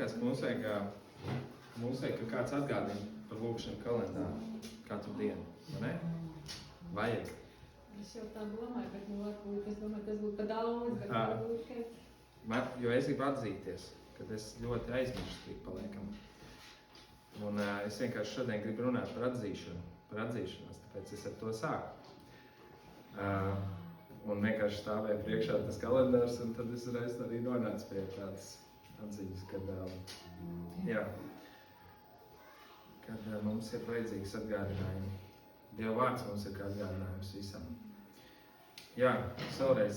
liekas, ka mums vajag, ka kāds atgādina par lūkšanu kalendāru katru dienu, vai ne? Vajag. Es jau tā domāju, bet varbūt es domāju, tas būtu pa daudz, bet varbūt, Jo es gribu atzīties, kad es ļoti aizmirstu tik paliekam. Un es vienkārši šodien gribu runāt par atzīšanos, tāpēc es ar to sāku. Un vienkārši stāvēju priekšā tas kalendārs, un tad es reiz arī nonācu pie tādas atziņas, kad mums ir vajadzīgs atgādinājumi. Dieva vārds mums ir kā atgādinājums visam. Jā, vēlreiz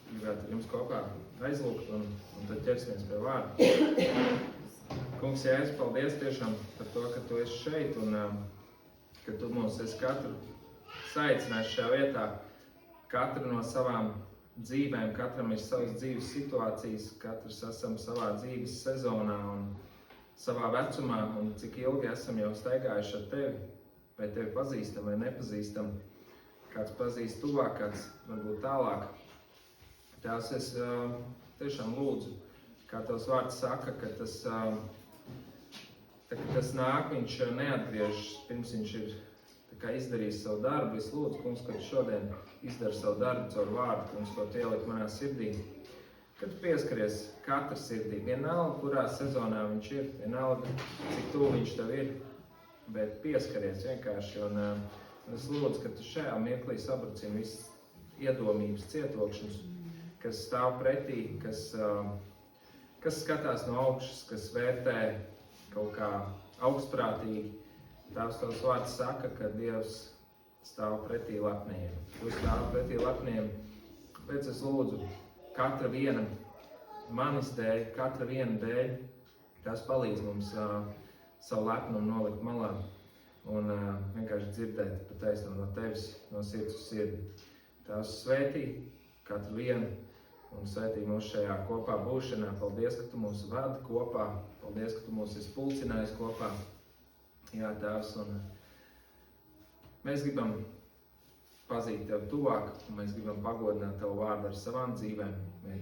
gribētu ar jums kopā aizlūgt un tad ķersimies pie vārda. Kungs, Jēzus, paldies tiešām par to, ka tu esi šeit un ka tu mūs esi katru saicinājis šajā vietā. Katru no savām dzīvēm, katram ir savas dzīves situācijas, katrs esam savā dzīves sezonā un savā vecumā un cik ilgi esam jau staigājuši ar tevi. Vai tevi pazīstam vai nepazīstam, kāds pazīst tuvāk, kāds varbūt tālāk. Tēvs, es tiešām lūdzu, kā tavs vārds saka, ka tas nāk, viņš neatgriežas, pirms viņš ir izdarījis savu darbu. Es lūdzu, kungs, ka tu šodien izdari savu darbu caur vārdu, kungs, ko tu ielikt manā sirdī. Kad tu pieskaries katra sirdī, vienalga, kurā sezonā viņš ir, vienalga, cik tuvu viņš tev ir, bet pieskaries vienkārši. Un es lūdzu, ka tu šajā mirklī sabrucini visas iedomības, cietokšanas, kas stāv pretī, kas skatās no augšas, kas vērtē kaut kā augstprātīgi. Tavs vārds saka, ka Dievs stāv pretī lepniem. Tu stāv pretī lepniem, bet es lūdzu katra viena manis dēļ, katra viena dēļ, tas palīdz mums savu lepnumu nolikt malā un vienkārši dzirdēt patiesno no tevis, no sirds uz sirdi. Tavs svētī katru vienu un svētī mūs šajā kopā būšanā. Paldies, ka tu mūs vadi kopā. Paldies, ka tu mūs esi pulcinājis kopā. Jā, Tēvs, un mēs gribam pazīt tev tuvāk, un mēs gribam pagodināt tavu vārdu ar savām dzīvēm,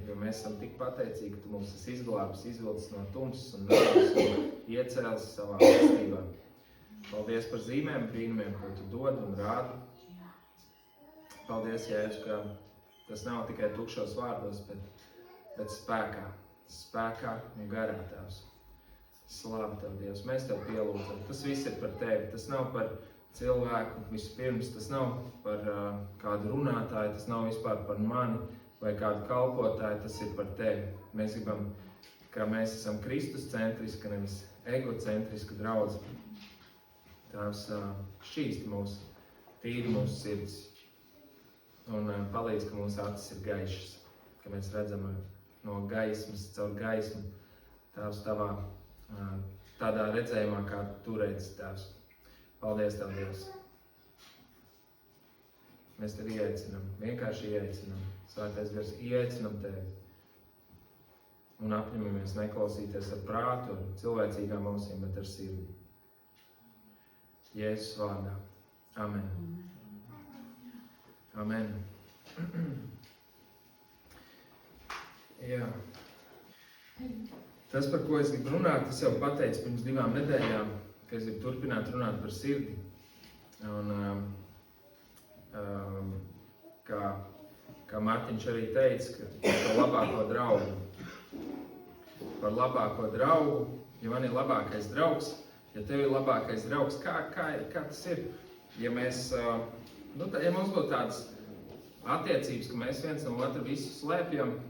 jo mēs esam tik pateicīgi, ka tu mūs esi izglābis, izvilcis no tumsas un nāvis un iecēlis savā valstībā. Paldies par zīmēm, brīnumiem, ko tu dod un rādi. Paldies, Jēzus, ka tas nav tikai tukšos vārdos, bet spēkā un garā, Tēvs. Slāva tev, Dievs, mēs tev pielūdzam. Tas viss ir par tevi, tas nav par cilvēku vispirms, tas nav par kādu runātāju, tas nav vispār par mani vai kādu kalpotāju, tas ir par tevi. Mēs gribam, ka mēs esam Kristus centriski, nevis egocentriski draudzi. Tēvs, šķīsti mūs, tīri mūsu sirds un palīdz, ka mūsu acis ir gaišas, ka mēs redzam no gaismas, caur gaismu, Tēvs, tavā tādā redzējumā, kā tu redzi, Tēvs. Paldies tev, Dievs. Mēs tevi ieaicinām, vienkārši ieaicinām. Svētais Gars, ieaicinām tevi. Un apņemamies neklausīties ar prātu, ar cilvēcīgām ausīm, bet ar sirdi. Jēzus vārdā. Amen. Amen. Jā. Tas, par ko es gribu runāt, es jau pateicu pirms 2 nedēļām, ka es gribu turpināt runāt par sirdi. Un kā Mārtiņš arī teica, ka par labāko draugu. Par labāko draugu, ja man ir labākais draugs, ja tev ir labākais draugs, kā tas ir? Ja mēs, ja mums būtu tādas attiecības, ka mēs viens no otru visu slēpjam,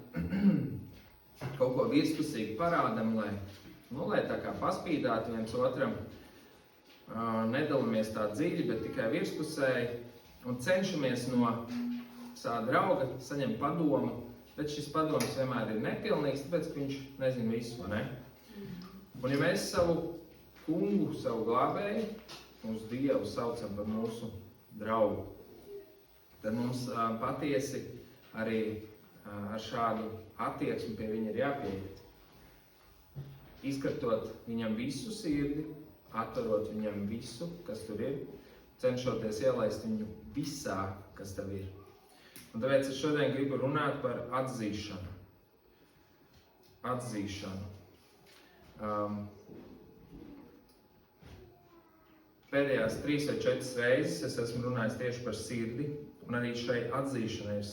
kaut ko virspusīgi parādam, lai tā kā paspīdātu viens otram, nedalamies tā dziļi, bet tikai virspusēji un cenšamies no savā drauga saņemt padomu, bet šis padoms vienmēr ir nepilnīgs, tāpēc, ka viņš nezina visu, vai ne? Un ja mēs savu kungu, savu glābēju, mūsu Dievu saucam par mūsu draugu, tad mums patiesi arī ar šādu attieksmi pie viņa ir jāpieiet. Izkartot viņam visu sirdi, atverot viņam visu, kas tur ir, cenšoties ielaist viņu visā, kas tev ir. Un tāpēc es šodien gribu runāt par atzīšanu. Atzīšanu. Pēdējās 3 vai 4 reizes es esmu runājis tieši par sirdi, un arī šai atzīšanai ir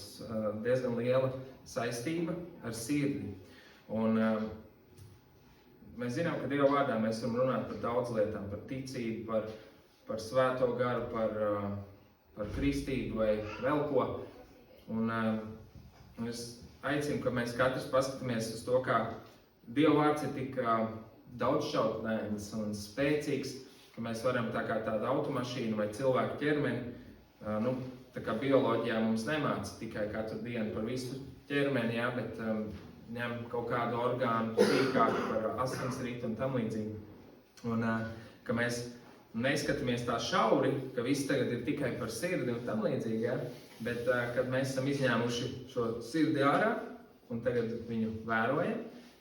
diezgan liela saistība ar sirdi. Un mēs zinām, ka Dieva vārdā mēs varam runāt par daudz lietām, par ticību, par svēto garu, par kristību vai vēl ko. Un es aicinu, ka mēs katrs paskatāmies uz to, kā Dieva vārds ir tik daudzšķautnēns un spēcīgs, ka mēs varam tā kā tāda automašīna vai cilvēku ķermeni, tā kā bioloģijā mums nemāca tikai katru dienu par visu ķermeni, jā, bet ņem kaut kādu orgānu sīkāk par asinsritu un tam līdzīgi. Un ka mēs neskatāmies tā šauri, ka viss tagad ir tikai par sirdi un tam līdzīgi, jā, bet kad mēs esam izņēmuši šo sirdi ārā un tagad viņu vērojam,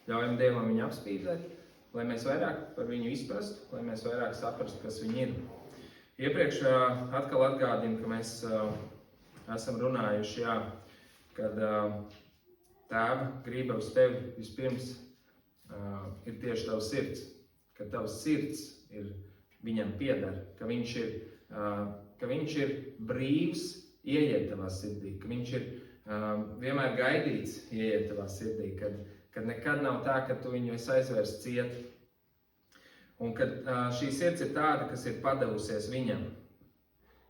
ļaujam Dievam viņu apspīdēt, lai mēs vairāk par viņu izprastu, lai mēs vairāk saprastu, kas viņi ir. Iepriekš atkal atgādinu, ka mēs esam runājuši, jā, kad Tēva griba uz tevi vispirms ir tieši tavs sirds, ka tavs sirds ir viņam pieder, ka viņš ir brīvs ieiet tavā sirdī, ka viņš ir vienmēr gaidīts ieiet tavā sirdī, kad nekad nav tā, ka tu viņu esi aizvērst ciet. Un kad šī sirds ir tāda, kas ir padavusies viņam.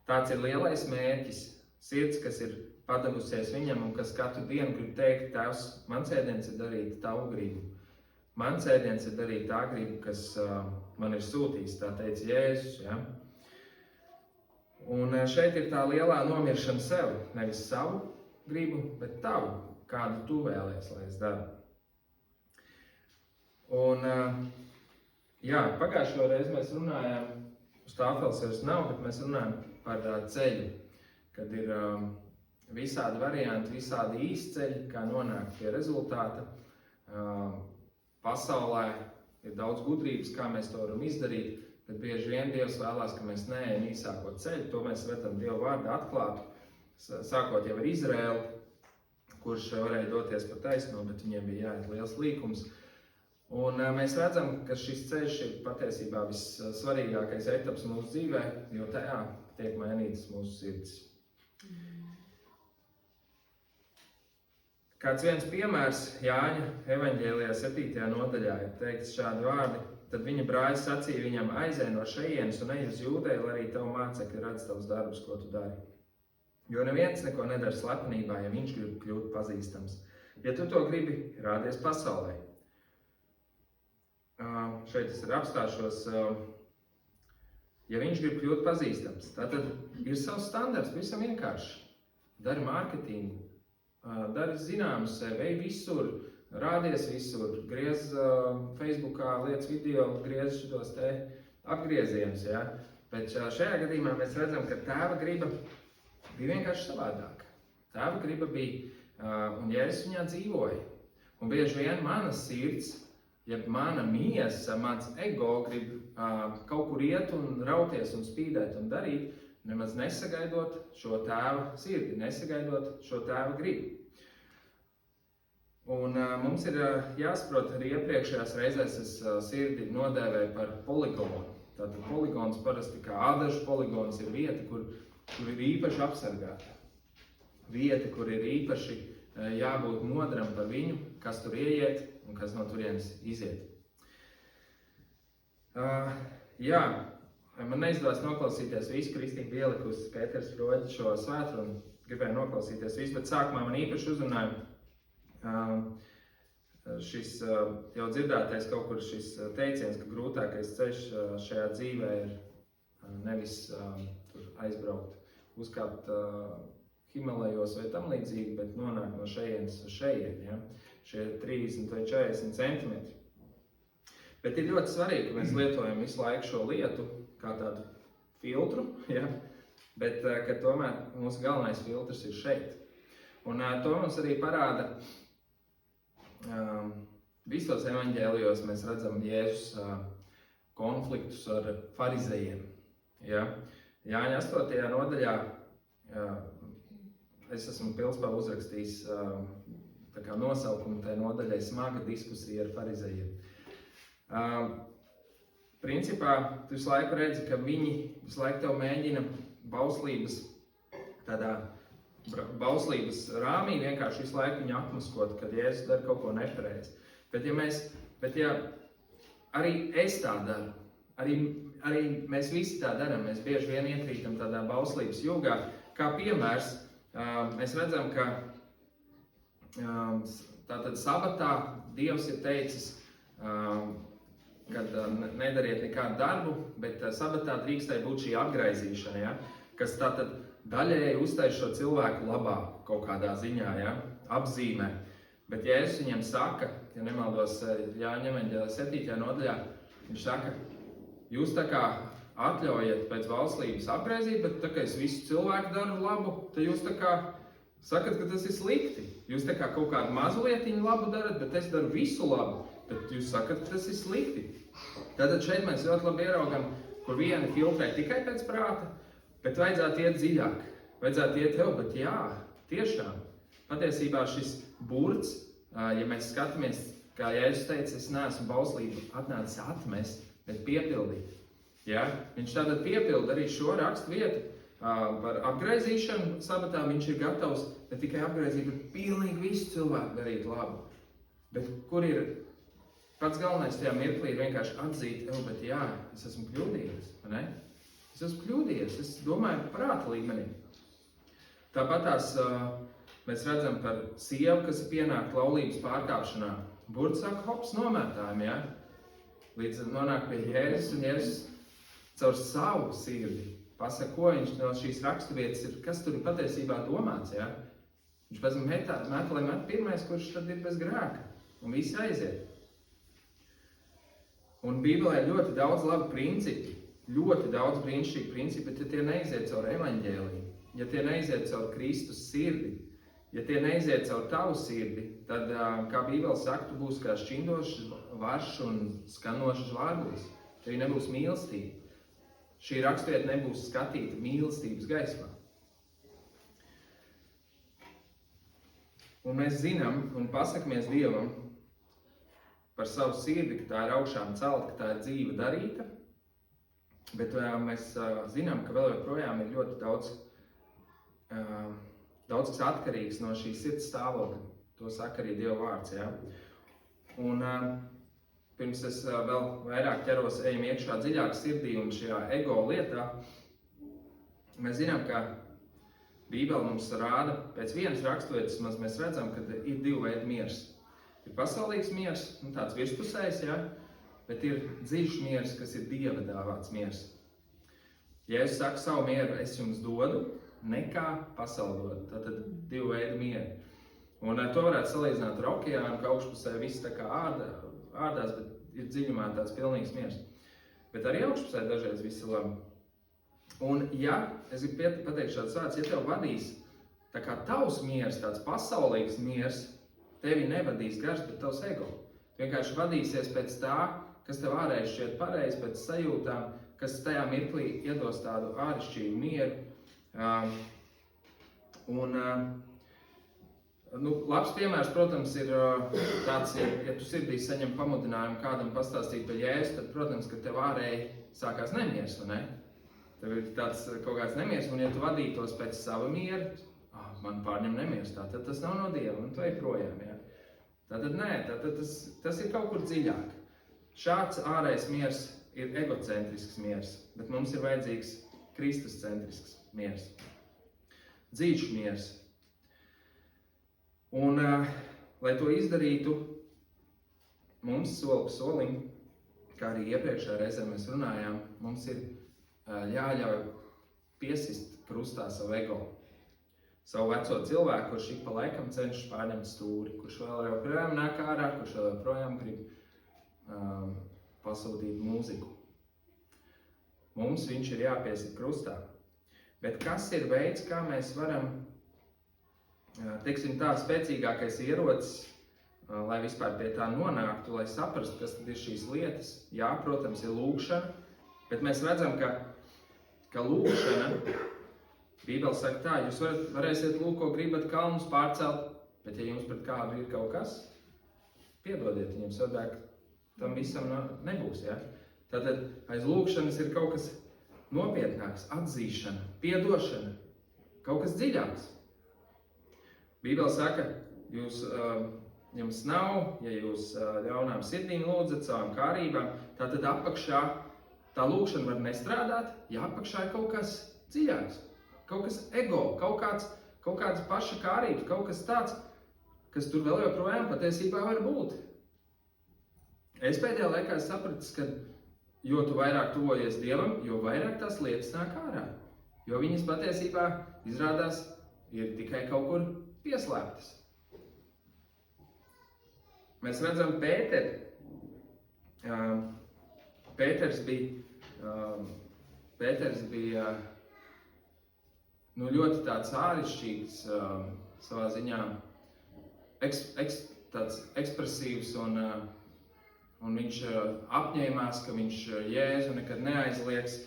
Tāds ir lielais mērķis. Sirds, kas ir padavusies viņam un kas katru dienu grib teikt, Tēvs, mans ēdiens ir darīt tavu gribu. Mans ēdiens ir darīt tā gribu, kas man ir sūtījis, tā teica Jēzus. Ja? Un šeit ir tā lielā nomiršana sev. Nevis savu gribu, bet tavu, kādu tu vēlies, lai es daru. Un, jā, pagājušo reizi mēs runājām, uz tāfeles vairs nav, bet mēs runājām par ceļu, kad ir visādi varianti, visādi īsceļi, kā nonākt pie rezultāta. Pasaulē ir daudz gudrības, kā mēs to varam izdarīt, bet bieži vien Dievs vēlās, ka mēs neejam īsāko ceļu. To mēs redzam Dieva vārdā atklātu, sākot jau ar Izraēlu, kurš varēja doties pa taisno, bet viņiem bija jāiet liels līkums. Un mēs redzam, ka šis ceļš ir patiesībā vissvarīgākais etaps mūsu dzīvē, jo tajā tiek mainītas mūsu sirds. Kāds viens piemērs Jāņa evaņģēlijā 7. nodaļā ir teikts šādi vārdi: Tad viņa brāļi sacīja viņam: aizej no šejienes un ej uz Jūdeju, lai arī tavu mācekļi redz tavus darbus, ko tu dari. Jo neviens neko nedara slepenībā, ja viņš grib kļūt pazīstams. Ja tu to gribi, rādies pasaulē. Šeit es arī apstāšos, ja viņš grib kļūt pazīstams, tātad ir savs standarts, visam vienkārši. Dari mārketingu, dari zināmu sevi, ej visur, rādies visur, griez Facebookā, liec video, griez šitos te apgriezienus, ja? Bet šajā gadījumā mēs redzam, ka Tēva griba bija vienkārši savādāka. Tēva griba bija, un Jēzus viņā dzīvoja. Un bieži vien mana sirds, ja mana miesa, mans ego grib kaut kur iet un rauties un spīdēt un darīt, nemaz nesagaidot šo Tēva sirdi, nesagaidot šo Tēva gribu. Un mums ir jāsaprot, arī iepriekšējās reizēs es sirdi nodēvēju par poligonu. Tātad poligons parasti kā ādažu poligons ir vieta, kur ir īpaši apsargāta. Vieta, kur ir īpaši jābūt modram par viņu, kas tur ieiet un kas no turienes iziet. Jā, man neizdevās noklausīties visu, Kristīna ielikusi Pēters Froģi šo svētrunu, gribēju noklausīties visu, bet sākumā man īpaši uzrunāja šis jau dzirdētais kaut kur šis teiciens, ka grūtākais ceļš šajā dzīvē ir nevis tur aizbraukt, uzkāpt Himalajos vai tam līdzīgi, bet nonāk no šejienes uz šejieni, ja? Šie 30 vai 40 centimetri. Bet ir ļoti svarīgi, ka mēs lietojam visu laiku šo lietu kā tādu filtru, ja? Bet ka tomēr mūsu galvenais filtrs ir šeit. Un to mums arī parāda visos evaņģēlijos mēs redzam Jēzus konfliktus ar farizejiem. Ja? Jāņa 8. nodaļā es esmu pilnspēl uzrakstījis tā kā nosaukumu tai nodaļai smaga diskusija ar farizejiem. Principā, tu visu laiku redzi, ka viņi visu laiku tev mēģina bauslības rāmī vienkārši visu laiku viņu atmaskot, kad Jēzus dara kaut ko nepareizi. Bet ja arī es tā daru, arī mēs visi tā daram, mēs bieži vien iekrītam tādā bauslības jūgā. Kā piemērs, mēs redzam, ka tātad sabatā Dievs ir teicis, kad nedariet nekādu darbu, bet sabatā drīkstēja būt šī apgraizīšana, ja? Kas tātad daļēji uztais šo cilvēku labā kaut kādā ziņā, ja? Apzīmē. Bet Jēzus viņiem saka, ja nemaldos Jāņa evaņģēlija 7. nodaļā, viņš saka, jūs tā kā atļaujat pēc valstības apgraizīt, bet tā kā es visu cilvēku daru labu, tad jūs tā kā sakat, ka tas ir slikti. Jūs tā kā kaut kādu mazu lietiņu labu darat, bet es daru visu labu, bet jūs sakat, ka tas ir slikti. Tātad šeit mēs ļoti labi ieraugam, kur vieni filtrē tikai pēc prāta, bet vajadzētu iet dziļāk. Vajadzētu iet vēl, bet jā, tiešām. Patiesībā šis burts, ja mēs skatāmies, kā Jēzus teica, es neesmu bauslību atnācis atmest, bet piepildīt. Ja? Viņš tātad piepilda arī šo rakstu vietu par apgraizīšanu sabatā. Viņš ir gatavs ne tikai apgraizīt, bet pilnīgi visu cilvēku darīt labu. Bet kur ir pats galvenais tajā mirklī ir vienkārši atzīt, bet jā, es esmu kļūdījies, vai ne? Es esmu kļūdījies, es domāju prāta līmenī. Tāpat mēs redzam par sievu, kas ir pienākta laulības pārkāpšanā. Burts saka, hops, nomētājiem, ja? Līdz nonāk pie Jēzus, un Jēzus caur savu sirdi pasaka, ko viņš no šīs raksturvietas ir, kas tur ir patiesībā domāts, ja? Viņš pēc met pirmais, kurš tad ir bez grēka, un visi aiziet. Un Bībelē ir ļoti daudz labu principi, ļoti daudz brīnišķīgi principi, bet ja tie neiziet caur evaņģēliju, ja tie neiziet caur Kristus sirdi, ja tie neiziet caur tavu sirdi, tad, kā Bībele saka, tu būsi kā šķindošs varš un skanošs žvārgulis. Tev nebūs mīlestība. Šī raksturvieta nebūs skatīta mīlestības gaismā. Un mēs zinām un pasakamies Dievam par savu sirdi, ka tā ir augšām celta, ka tā ir dzīve darīta, bet mēs zinām, ka vēl joprojām ir ļoti daudz kas atkarīgs no šīs sirds stāvokļa. To saka arī Dieva vārds, ja? Un pirms es vēl vairāk ķeros ejam iekšā dziļāk sirdī un šajā ego lietā, mēs zinām, ka Bībele mums rāda, pēc vienas raksturvietas mēs redzam, ka ir divi veidi miers. Ir pasaulīgs miers, tāds virspusējs, ja? Bet ir dziļš miers, kas ir Dieva dāvāts miers. Jēzus saka savu mieru, es jums dodu, nekā pasauli dod. Tātad divu veidu mieru. Un to varētu salīdzināt ar okeānu, ka augšpusē viss tā kā ārdās, bet ir dziļumā tāds pilnīgs miers. Bet arī augšpusē dažreiz viss ir labi. Un ja, es gribu pateikt šāds vārds, ja tev vadīs tā kā tavs miers, tāds pasaulīgs miers, tevi nevadīs gars, bet tavs ego. Tu vienkārši vadīsies pēc tā, kas tev ārēji šķiet pareizi, pēc sajūtām, kas tajā mirklī iedos tādu āršķirīgu mieru. Labs piemērs, protams, ir tāds, ja tu sirdī saņem pamudinājumu kādam pastāstīt par Jēzu, tad, protams, ka tev ārēji sākās nemieris, vai ne? Tev ir tāds kaut kāds nemieris, un ja tu vadītos pēc sava miera, man pārņem nemieris, tātad tas nav no Dieva, un tu ej projām, ja? Tātad nē, tas ir kaut kur dziļāk. Šāds ārējais miers ir egocentrisks miers, bet mums ir vajadzīgs Kristuscentrisks miers. Dziļš miers. Un, lai to izdarītu, mums soli pa solim, kā arī iepriekšējā reizē mēs runājām, mums ir jāļauj piesist krustā savu ego. Savu veco cilvēku, kurš ik pa laikam cenšas pārņemt stūri, kurš vēl joprojām nāk ārā, kurš vēl joprojām grib pasūtīt mūziku. Mums viņš ir jāpiesit krustā. Bet kas ir veids, kā mēs varam, teiksim tā, spēcīgākais ierocis, lai vispār pie tā nonāktu, lai saprastu, kas tad ir šīs lietas? Jā, protams, ir lūgšana, bet mēs redzam, ka lūgšana, Bībele saka tā, jūs varēsiet lūgt, ko gribat kalnus pārcelt, bet ja jums pret kādu ir kaut kas, piedodiet viņam, savādāk tam visam nebūs. Ja? Tātad aiz lūkšanas ir kaut kas nopietnāks, atzīšana, piedošana, kaut kas dziļāks. Bībele saka, jums nav, ja jūs ļaunām sirdīm lūdzat savām kārībām, tātad apakšā tā lūkšana var nestrādāt, ja apakšā ir kaut kas dziļāks, kaut kas ego, kaut kāds paša kārības, kaut kas tāds, kas tur vēl joprojām patiesībā var būt. Es pēdējā laikā sapratis, ka jo tu vairāk tuvojies Dievam, jo vairāk tās lietas nāk ārā. Jo viņas patiesībā izrādās ir tikai kaut kur pieslēptas. Mēs redzam Pēteri. Pēters bija ļoti tāds āršķirīgs savā ziņā, tāds ekspresīvs un viņš apņēmās, ka viņš Jēzu nekad neaizliegs.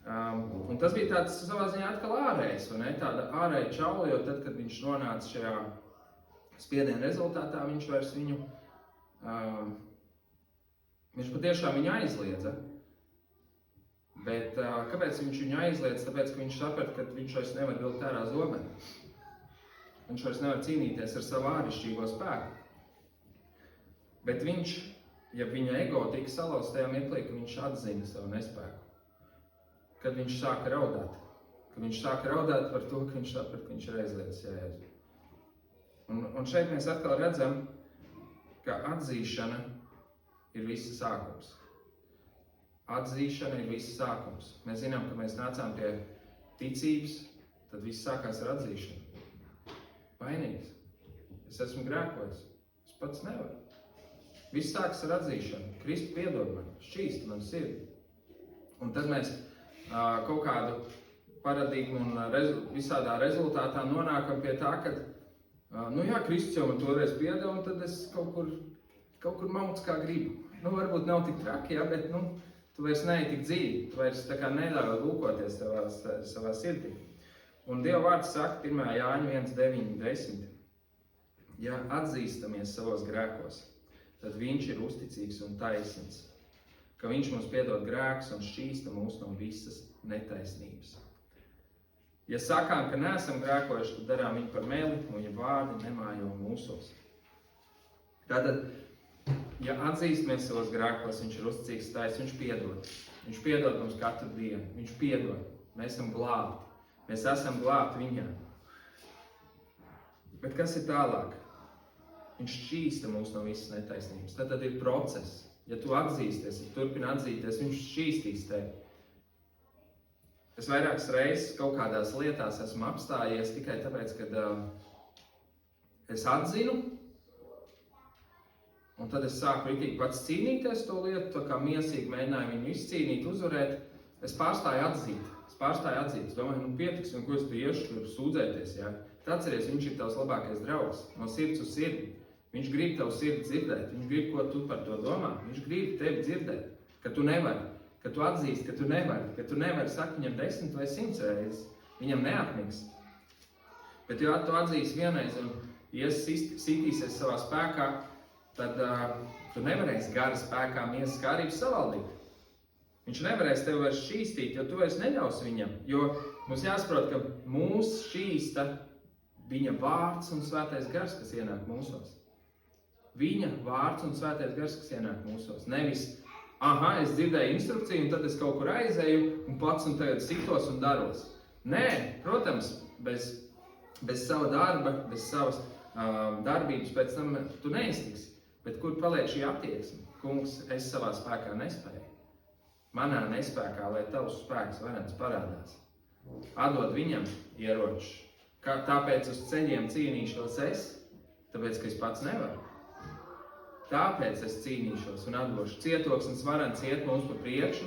Un tas bija tāds savā ziņā atkal ārējs, vai ne? Tāda ārēja čaula, jo tad, kad viņš nonāca šajā spiediena rezultātā, viņš vairs viņu, viņš patiešām viņu aizliedza. Bet kāpēc viņš viņu aizliedz? Tāpēc, ka viņš saprata, ka viņš vairs nevar vilkt ārā zobeni. Viņš vairs nevar cīnīties ar savu āršķirīgo spēku. Bet viņš, ja viņa ego tika salauzts tajā mirklī, ka viņš atzina savu nespēku. Kad viņš sāka raudāt. Kad viņš sāka raudāt par to, ka viņš saprata, ka viņš ir aizliedzis Jēzu. Un šeit mēs atkal redzam, ka atzīšana ir visa sākums. Atzīšana ir visa sākums. Mēs zinām, ka mēs nācām pie ticības, tad viss sākās ar atzīšanu. Vainīgs. Es esmu grēkojis. Es pats nevaru. Viss sākas ar atzīšanu. Kristu piedod man, šķīst man sirdi. Un tad mēs kaut kādu paradigmu un visādā rezultātā nonākam pie tā, ka Kristus jau man toreiz piedeva, un tad es kaut kur mauc kā gribu. Varbūt nav tik traki, bet tu vairs neej tik dzīvi, tu vairs tā kā neļauj lūkoties savā sirdī. Un Dieva vārds saka 1. Jāņa 1:9-10. Ja atzīstamies savos grēkos, tad viņš ir uzticīgs un taisns, ka viņš mums piedod grēkus un šķīsta mūs no visas netaisnības. Ja sakām, ka neesam grēkojuši, tad darām viņu par meli, un viņa vārdi nemājo mūsos. Tātad, ja atzīstamies savos grēkos, viņš ir uzticīgs taisns, viņš piedod. Viņš piedod mums katru dienu, viņš piedod. Mēs esam glābti. Mēs esam glābti viņā. Bet kas ir tālāk? Viņš šķīsta mūs no visas netaisnības. Tad ir process. Ja tu atzīsties, ja turpini atzīties, viņš šķīstīs tevi. Es vairākas reizes kaut kādās lietās esmu apstājies tikai tāpēc, ka es atzinu, un tad es sāku ritīgi pats cīnīties to lietu, tā kā miesīgi mēģināju viņu izcīnīt, uzvarēt. Es pārstāju atzīt. Es domāju, pietiks, un ko es tu iešu tur sūdzēties, ja? Tad atceries, viņš ir tavs labākais draugs, no sirds uz sirdi. Viņš grib tavu sirdi dzirdēt, viņš grib, ko tu par to domā. Viņš grib tevi dzirdēt, ka tu nevari, ka tu atzīsti, ka tu nevari sakt viņam 10 vai 100 reizes. Viņam neatmiks. Bet ja tu atzīsi vienreiz un sitīsies savā spēkā, tad tu nevarēsi gara spēkā miesas kārības savaldīt. Viņš nevarēs tevi vairs šķīstīt, jo tu vairs neļaus viņam. Jo mums jāsaprot, ka mūs šķīsta viņa vārds un svētais gars, kas ienāk mūsos. Viņa vārds un svētais gars, kas ienāk mūsos. Nevis, es dzirdēju instrukciju, un tad es kaut kur aizēju un pats un tagad sitos un daros. Nē, protams, bez sava darba, bez savas darbības pēc tam tu neiztiksi. Bet kur paliek šī attieksme? Kungs, es savā spēkā nespēju. Manā nespēkā, lai tavs spēks varens parādās. Atdod viņam ieročus. Tāpēc uz ceļiem cīnīšos es, tāpēc, ka es pats nevaru. Tāpēc es cīnīšos un atdošu. Cietoksnis varens iet mums pa priekšu.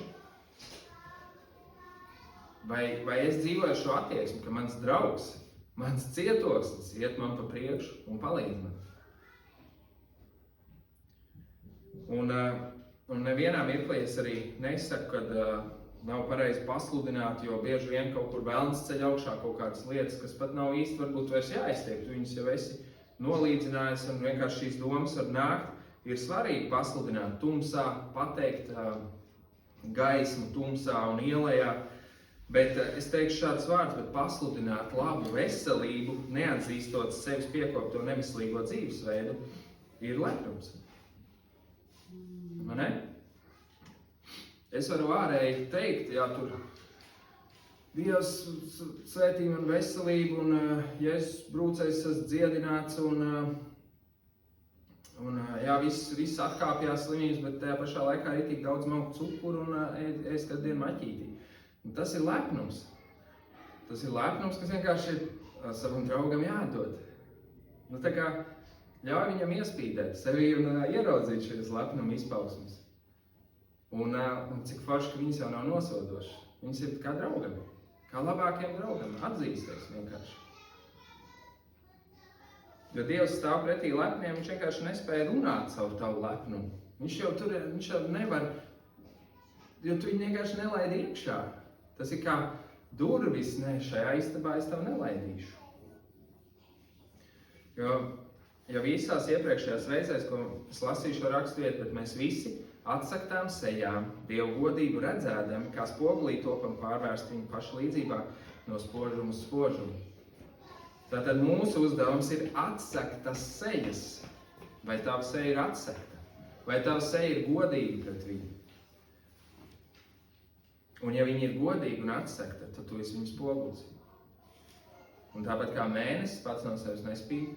Vai es dzīvoju šo attieksmi, ka mans draugs, mans cietoksnis iet man pa priekšu un palīdz man. Un nevienā mirklī es arī nesaku, kad nav pareizi pasludināt, jo bieži vien kaut kur velns ceļ augšā kaut kādas lietas, kas pat nav īsti varbūt vairs jāiztiek. Tu viņus jau esi nolīdzinājis un vienkārši šīs domas var nākt. ir svarīgi pasludināt tumsā, pateikt gaismu tumsā un ielējā, bet es teikšu šādus vārdus, bet pasludināt labu veselību, neatzīstot sevis piekopto neveselīgo dzīvesveidu, ir lepnums. Vai ne? Es varu ārēji teikt, jā, tur Dievs svētī man veselību, un Jēzus brūcējs esmu dziedināts, un jā, viss atkāpjās slimības, bet tajā pašā laikā ir tik daudz malku cukuru un ēst katru dienu maķītī. Un tas ir lepnums. Tas ir lepnums, kas vienkārši ir savam draugam jādod. Nu, tā kā ļauj viņam iespīdēt sevi un ieraudzīt šīs lepnuma izpausmes. Un cik forši, ka viņas jau nav nosodošas. Viņas ir kā draugam, kā labākiem draugam, atzīsties vienkārši. Jo Dievs stāv pretī lepniem, viņš vienkārši nespēja runāt savu tavu lepnumu. Viņš jau nevar, jo tu viņu vienkārši nelaidi iekšā. Tas ir kā durvis, šajā istabā es tev nelaidīšu. Jo visās iepriekšējās reizēs, ko es lasīju šo raksturvietu, bet mēs visi atsaktām sejām, Dievu godību redzēdami, kā spogulī topam pārvērst viņu pašu līdzībā no spožuma uz spožumu. Tātad mūsu uzdevums ir atsaktas sejas. Vai tava seja ir atsakta? Vai tava seja ir godīga pret viņu? Un ja viņa ir godīga un atsakta, tad tu esi viņu spogulis. Un tāpat kā mēnesis pats no sevis nespīd,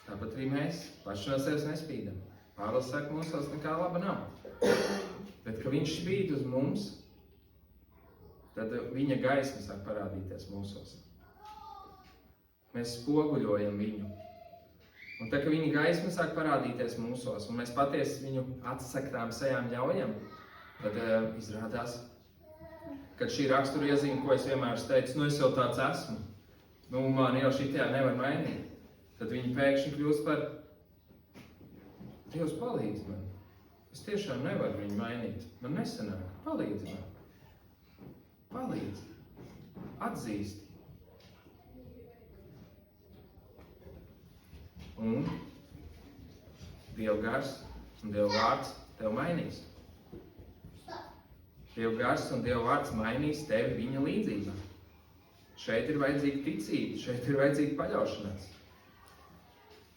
tāpat arī mēs paši no sevis nespīdam. Pāvils saka, mūsos nekā laba nav. Bet, ka viņš spīd uz mums, tad viņa gaisma sāk parādīties mūsos. Mēs spoguļojam viņu. Un tā, ka viņa gaisma sāk parādīties mūsos, un mēs patiesi viņu atsaktām sejām ļaujam, tad izrādās, ka šī rakstura iezīme, ko es vienmēr teicu, es jau tāds esmu, man jau šitajā nevar mainīt. Tad viņi pēkšņi kļūst par Dievs palīdz man. Es tiešām nevaru viņu mainīt. Man nesanāk. Palīdz man. Palīdz. Atzīst. Un Dieva gars un Dieva vārds tev mainīs. Dieva gars un Dieva vārds mainīs tevi viņa līdzībā. Šeit ir vajadzīga ticība, šeit ir vajadzīga paļaušanās.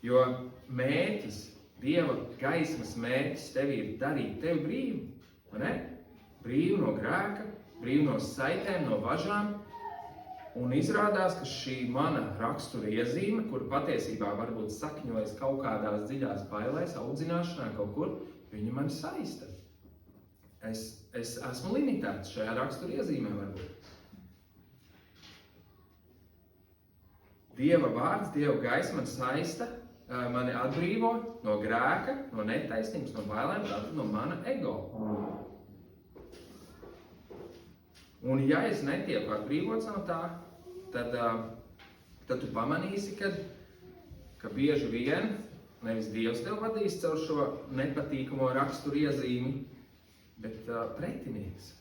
Jo mērķis, Dieva gaismas mērķis tevi ir darīt tevi brīvu, vai ne? Brīvu no grēka, brīvu no saitēm, no važām. Un izrādās, ka šī mana rakstura iezīme, kur patiesībā varbūt sakņojas kaut kādās dziļās bailēs, audzināšanā kaut kur, viņa mani saista. Es esmu limitēts šajā rakstura iezīmē varbūt. Dieva vārds, Dieva gaisma man saista, mani atbrīvo no grēka, no netaisnības, no bailēm, tātad no mana ego. Un ja es netieku atbrīvots no tā, tad tu pamanīsi, ka bieži vien nevis Dievs tev vadīs caur šo nepatīkamo raksturu iezīmi, bet pretinieks.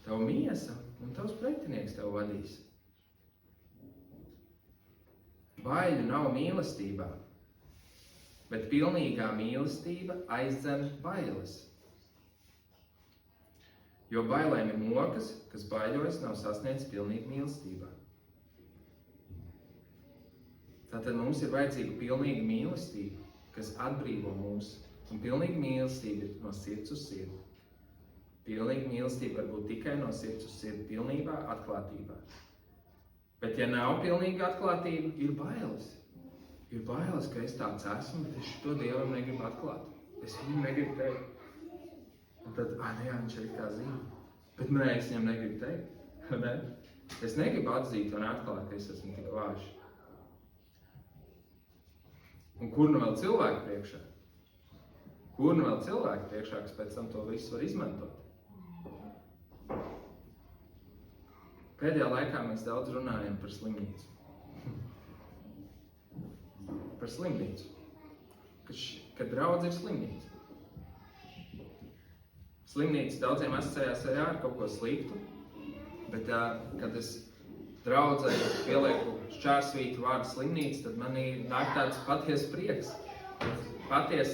Tev miesa un tavs pretinieks tev vadīs. Baiļu nav mīlestībā, bet pilnīgā mīlestība aizdzen bailes. Jo bailēm ir mokas, kas baiļojas, nav sasniedzis pilnīgi mīlestībā. Tātad mums ir vajadzīga pilnīga mīlestība, kas atbrīvo mūs. Un pilnīga mīlestība ir no sirds uz sirdi. Pilnīga mīlestība var būt tikai no sirds uz sirdi, pilnībā atklātībā. Bet ja nav pilnīga atklātība, ir bailes. Ir bailes, ka es tāds esmu, bet es to Dievam negribu atklāt. Es viņu negribu teikt. Un tad, jā, viņš ir kā zina. Bet es viņam negribu teikt. Ne? Es negribu atzīt un atklāt, ka es esmu tik vājš. Un kur nu vēl cilvēki priekšā? Kur nu vēl cilvēki priekšā, kas pēc tam to visu var izmantot? Pēdējā laikā mēs daudz runājam par slimnīcu. Par slimnīcu. Kad draudz ir slimnīca. Slimnīca daudziem asociējās ar kaut ko sliktu, bet kad es draudzē pielieku šķērsvītu vārdu slimnīca, tad manī nāk tāds patiesa prieks. Patiesa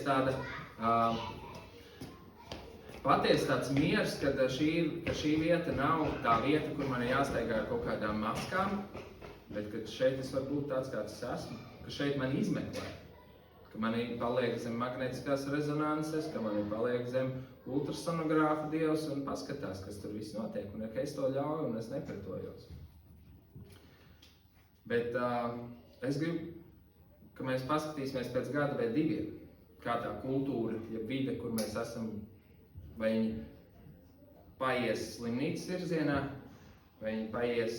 tāds miers, ka šī vieta nav tā vieta, kur man ir jāsteigā ar kaut kādām maskām, bet ka šeit es varu būt tāds, kāds es esmu, ka šeit man izmeklē. Ka manī paliek zem magnētiskās rezonanses, ka manī paliek zem ultrasonogrāfa dievs un paskatās, kas tur viss notiek. Un ja es to ļauju un es nepretojos. Bet es gribu, ka mēs paskatīsimies pēc gada vai 2, kā tā kultūra, ja vide, kur mēs esam, vai viņi paies slimnīcas virzienā, vai viņi paies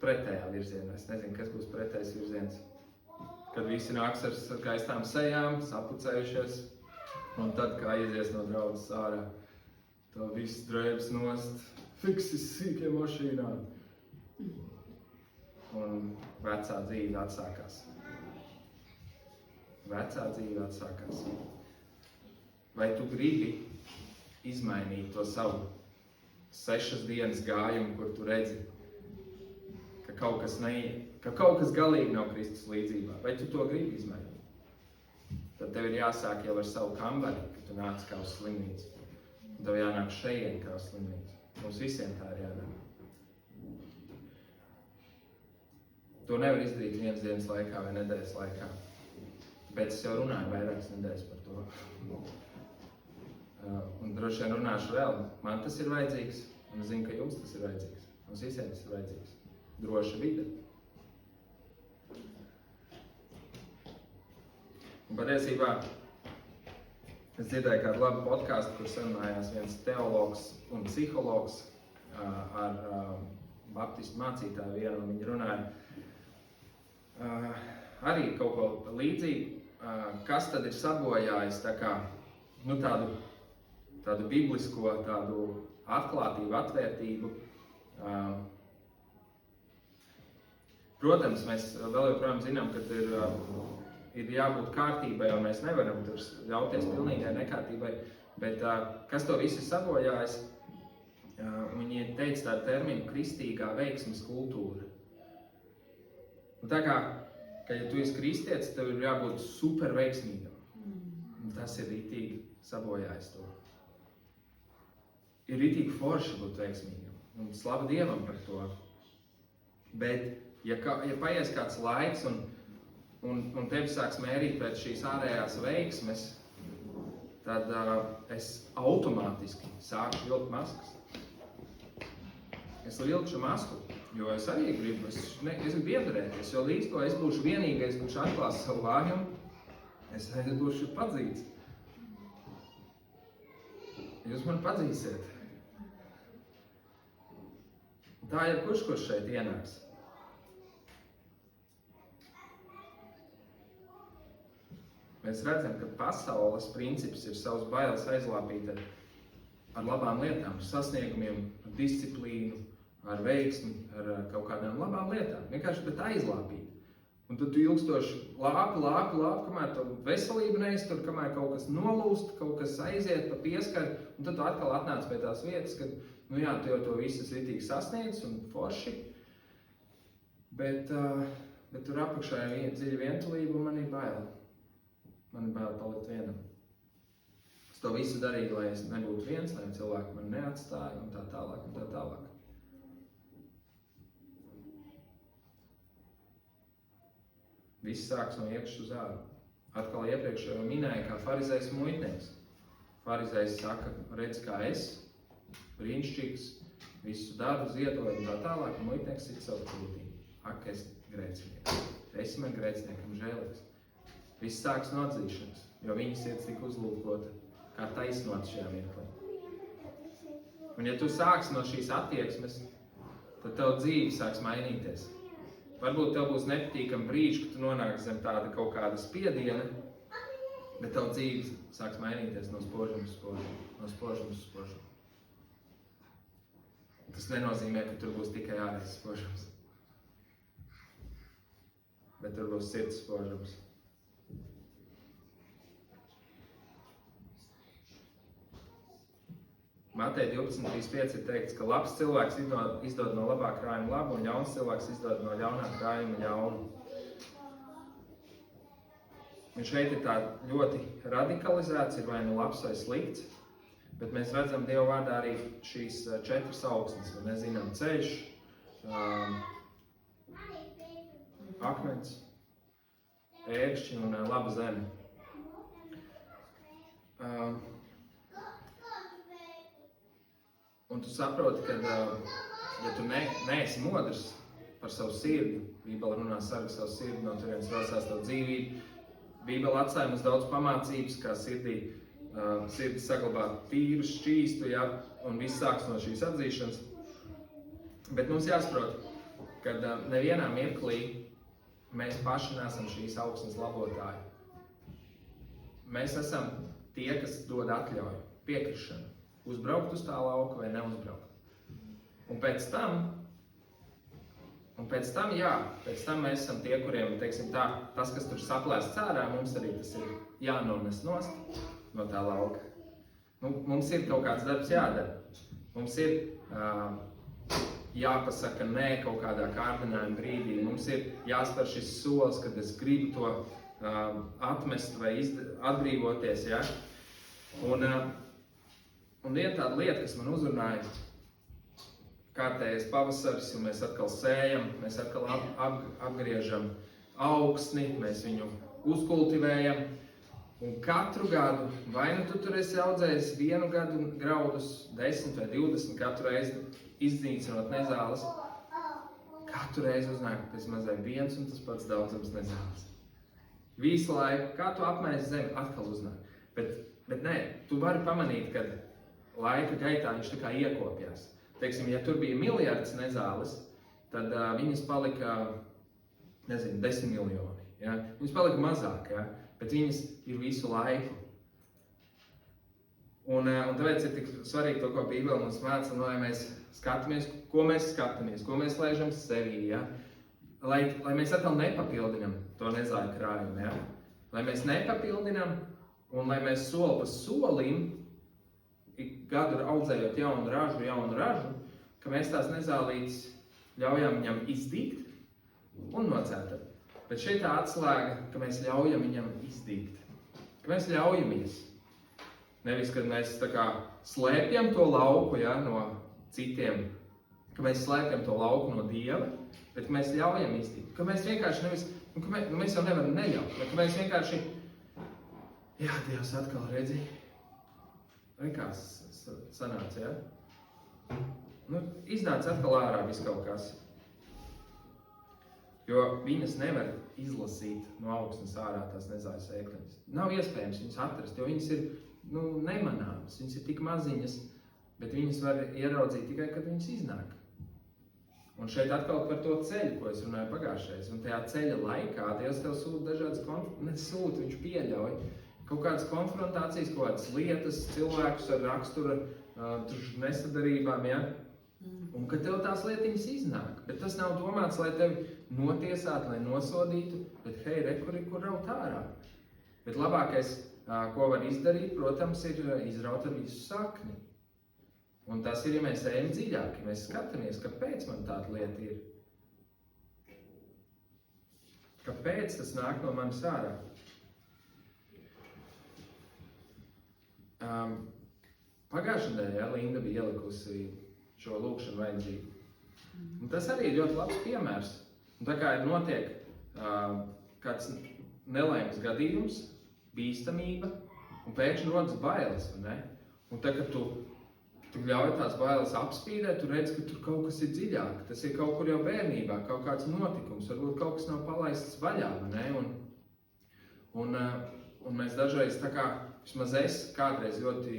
pretējā virzienā. Es nezinu, kas būs pretējs virziens. Kad visi nāks ar skaistām sejām, sapucējušies, un tad, kā aizies no draudzes ārā, to viss drēbs nost, fiksis sīkiem mašīnām. Un vecā dzīve atsākās. Vecā dzīve atsākās. Vai tu gribi izmainīt to savu 6 dienas gājumu, kur tu redzi, ka kaut kas galīgi nav Kristus līdzībā? Vai tu to gribi izmainīt? Tad tev ir jāsāk jau ar savu kambari, ka tu nāc kā uz slimnīcu. Un tev jānāk šeit kā uz slimnīcu. Mums visiem tā ir jādara. To nevar izdarīt 1 dienas laikā vai nedēļas laikā. Bet es jau runāju vairākas nedēļas par to. Un droši vien runāšu vēl. Man tas ir vajadzīgs, un es zinu, ka jums tas ir vajadzīgs. Mums visiem tas ir vajadzīgs. Droša vide. Un patiesībā es dzirdēju kādu labu podcastu, kur sarunājās viens teologs un psihologs ar baptistu mācītāju vienu, un viņi runāja arī kaut ko līdzīgu, kas tad ir sabojājis tādu biblisko, tādu atklātību, atvērtību. Protams, mēs vēl joprojām zinām, ka ir jābūt kārtībai, un mēs nevaram tur ļauties pilnīgai nekārtībai, bet kas to visu sabojājis, viņi teica tādu terminu kristīgā veiksmes kultūra. Un tā kā, ka ja tu esi kristietis, tev ir jābūt super veiksmīgam. Un tas ir ritīgi sabojājis to. Ir ritīgi forši būt veiksmīgam, un slava Dievam par to. Bet, ja paies kāds laiks, un tevi sāks mērīt pēc šīs ārējās veiksmes, tad es automātiski sāku vilkt maskas. Es vilkšu masku, jo es arī gribu, es gribu iedarēties, jo līdz ko es būšu vienīgais, kurš atklās savu vājumu, es būšu padzīts. Jūs mani padzīsiet. Tā ir kurš šeit ienāks. Mēs redzam, ka pasaules princips ir savus bailes aizlāpīt ar labām lietām, ar sasniegumiem, ar disciplīnu, ar veiksmi, ar kaut kādām labām lietām. Vienkārši bet aizlāpīt. Un tad tu ilgstoši lāpi, kamēr tu veselību neiztur, kamēr kaut kas nolūst, kaut kas aiziet pa pieskari, un tad tu atkal atnāc pie tās vietas, kad, tu jau to visu ritīgi sasniedz un forši, bet tur apakšā ir dziļa vientulība un man ir bail. Man ir bail palikt vienam. Es to visu darīju, lai es nebūtu viens, lai cilvēki mani neatstāja un tā tālāk un tā tālāk. Viss sāks no iekšas uz āru. Atkal iepriekš jau minēju, kā farizejs muitnieks. Farizejs saka, redz kā es, brīnišķīgs, visu daru, ziedoju un tā tālāk, un muitnieks sit savu krūtī. Ak, es grēcinieks. Esi man grēciniekam žēlīgs. Viss sāks no atzīšanas, jo viņas sirds tika uzlūkota kā taisnot šajā mirklī. Un ja tu sāksi no šīs attieksmes, tad tev dzīve sāks mainīties. Varbūt tev būs nepatīkami brīži, ka tu nonāks zem tāda kaut kāda spiediena, bet tev dzīve sāks mainīties no spožuma uz spožumu, no spožuma uz spožumu. Tas nenozīmē, ka tur būs tikai ārējais spožums, bet tur būs sirds spožums. Mateja 12.35 ir teikts, ka labs cilvēks izdod no labā krājuma labu, un ļauns cilvēks izdod no ļaunā krājuma ļaunu. Un šeit ir tā ļoti radikalizēts, ir vai nu labs vai slikts, bet mēs redzam Dieva vārdā arī šīs 4 augsnes, un mēs zinām ceļš, akmens, ērkšķi un laba zeme. Un tu saproti, ka, ja tu neesi modrs par savu sirdi, Bībele runā sargi savu sirdi, no turienes rasās tavu dzīvību, Bībele atstāja mums daudz pamācības, kā sirdi saglabāt tīru, šķīstu, ja, un viss sāks no šīs atzīšanas. Bet mums jāsaprot, ka nevienā mirklī mēs paši neesam šīs augsnes labotāji. Mēs esam tie, kas dod atļauju, piekrišanu, uzbraukt uz tā lauka vai neuzbraukt. Un pēc tam, pēc tam mēs esam tie, kuriem, teiksim tā, tas, kas tur saplēsts ārā, mums arī tas ir jānones nost no tā lauka. Mums ir kaut kāds darbs jādara. Mums ir jāpasaka nē kaut kādā kārdinājuma brīdī. Mums ir jāspēr šis solis, kad es gribu to atmest vai atbrīvoties, ja? Un ir tāda lieta, kas man uzrunāja, kārtējais pavasaris, un mēs atkal sējam, mēs atkal apgriežam augsni, mēs viņu uzkultivējam, un katru gadu, vai nu tu tur esi audzējis 1 gadu graudus, 10 vai 20, katru reizi iznīcinot nezāles, katru reizi uznāk pēc mazai viens un tas pats daudzums nezāles. Visu laiku, kā tu apmēsi zemi, atkal uznāk. Bet nē, tu vari pamanīt, ka laika gaitā viņš tā kā iekopjās. Teiksim, ja tur bija miljards nezāles, tad viņas palika, 10 miljoni. Ja? Viņas palika mazāk, ja? Bet viņas ir visu laiku. Un tāpēc ir tik svarīgi to, ko Bībele mums māca, lai mēs skatāmies, ko mēs lēžam sevī, ja? Lai mēs atkal nepapildinam to nezāļu krājumu, ja? Lai mēs nepapildinam un lai mēs soli pa solim, gadu audzējot jaunu ražu, ka mēs tās nezālītes ļaujam viņam izdīgt un nocētam. Bet šeit tā atslēga, ka mēs ļaujam viņam izdīgt. Ka mēs ļaujamies. Nevis, kad mēs tā kā slēpjam to lauku, ja, no citiem, ka mēs slēpjam to lauku no Dieva, bet ka mēs ļaujam izdīgt. Ka mēs vienkārši nevis, mēs jau nevaram neļaut, bet ka mēs vienkārši, jā, Dievs atkal redzi, kā sanāca, ja? Iznāca atkal ārā viss kaut kas. Jo viņas nevar izlasīt no augsnes ārā tās nezāļu sēkleņas. Nav iespējams viņas atrast, jo viņas ir nemanāmas, viņas ir tik maziņas, bet viņas var ieraudzīt tikai, kad viņas iznāk. Un šeit atkal par to ceļu, ko es runāju pagājušais. Un tajā ceļa laikā Dievs tev sūta dažādas viņš pieļauj kaut kādas konfrontācijas, kaut kādas lietas, cilvēkus ar rakstura nesadarībām, ja? Un ka tev tās lietiņas iznāk. Bet tas nav domāts, lai tevi notiesātu, lai nosodītu, bet hei, kur raut ārā. Bet labākais, ko var izdarīt, protams, ir izraut ar visu sakni. Un tas ir, ja mēs ejam dziļāk, ja mēs skatāmies, kāpēc man tāda lieta ir. Kāpēc tas nāk no manis ārā? Pagājušajā nedēļā Linda bija ielikusi šo lūkšanu vajadzību. Un tas arī ir ļoti labs piemērs. Un tā kā notiek kāds nelaimes gadījums, bīstamība, un pēkšņi rodas bailes, vai ne? Un tā, kad tu ļauj tās bailes apspīdēt, tu redz, ka tur kaut kas ir dziļāk. Tas ir kaut kur jau bērnībā, kaut kāds notikums, varbūt kaut kas nav palaists vaļā, vai ne? Un mēs dažreiz tā kā, vismaz es kādreiz ļoti,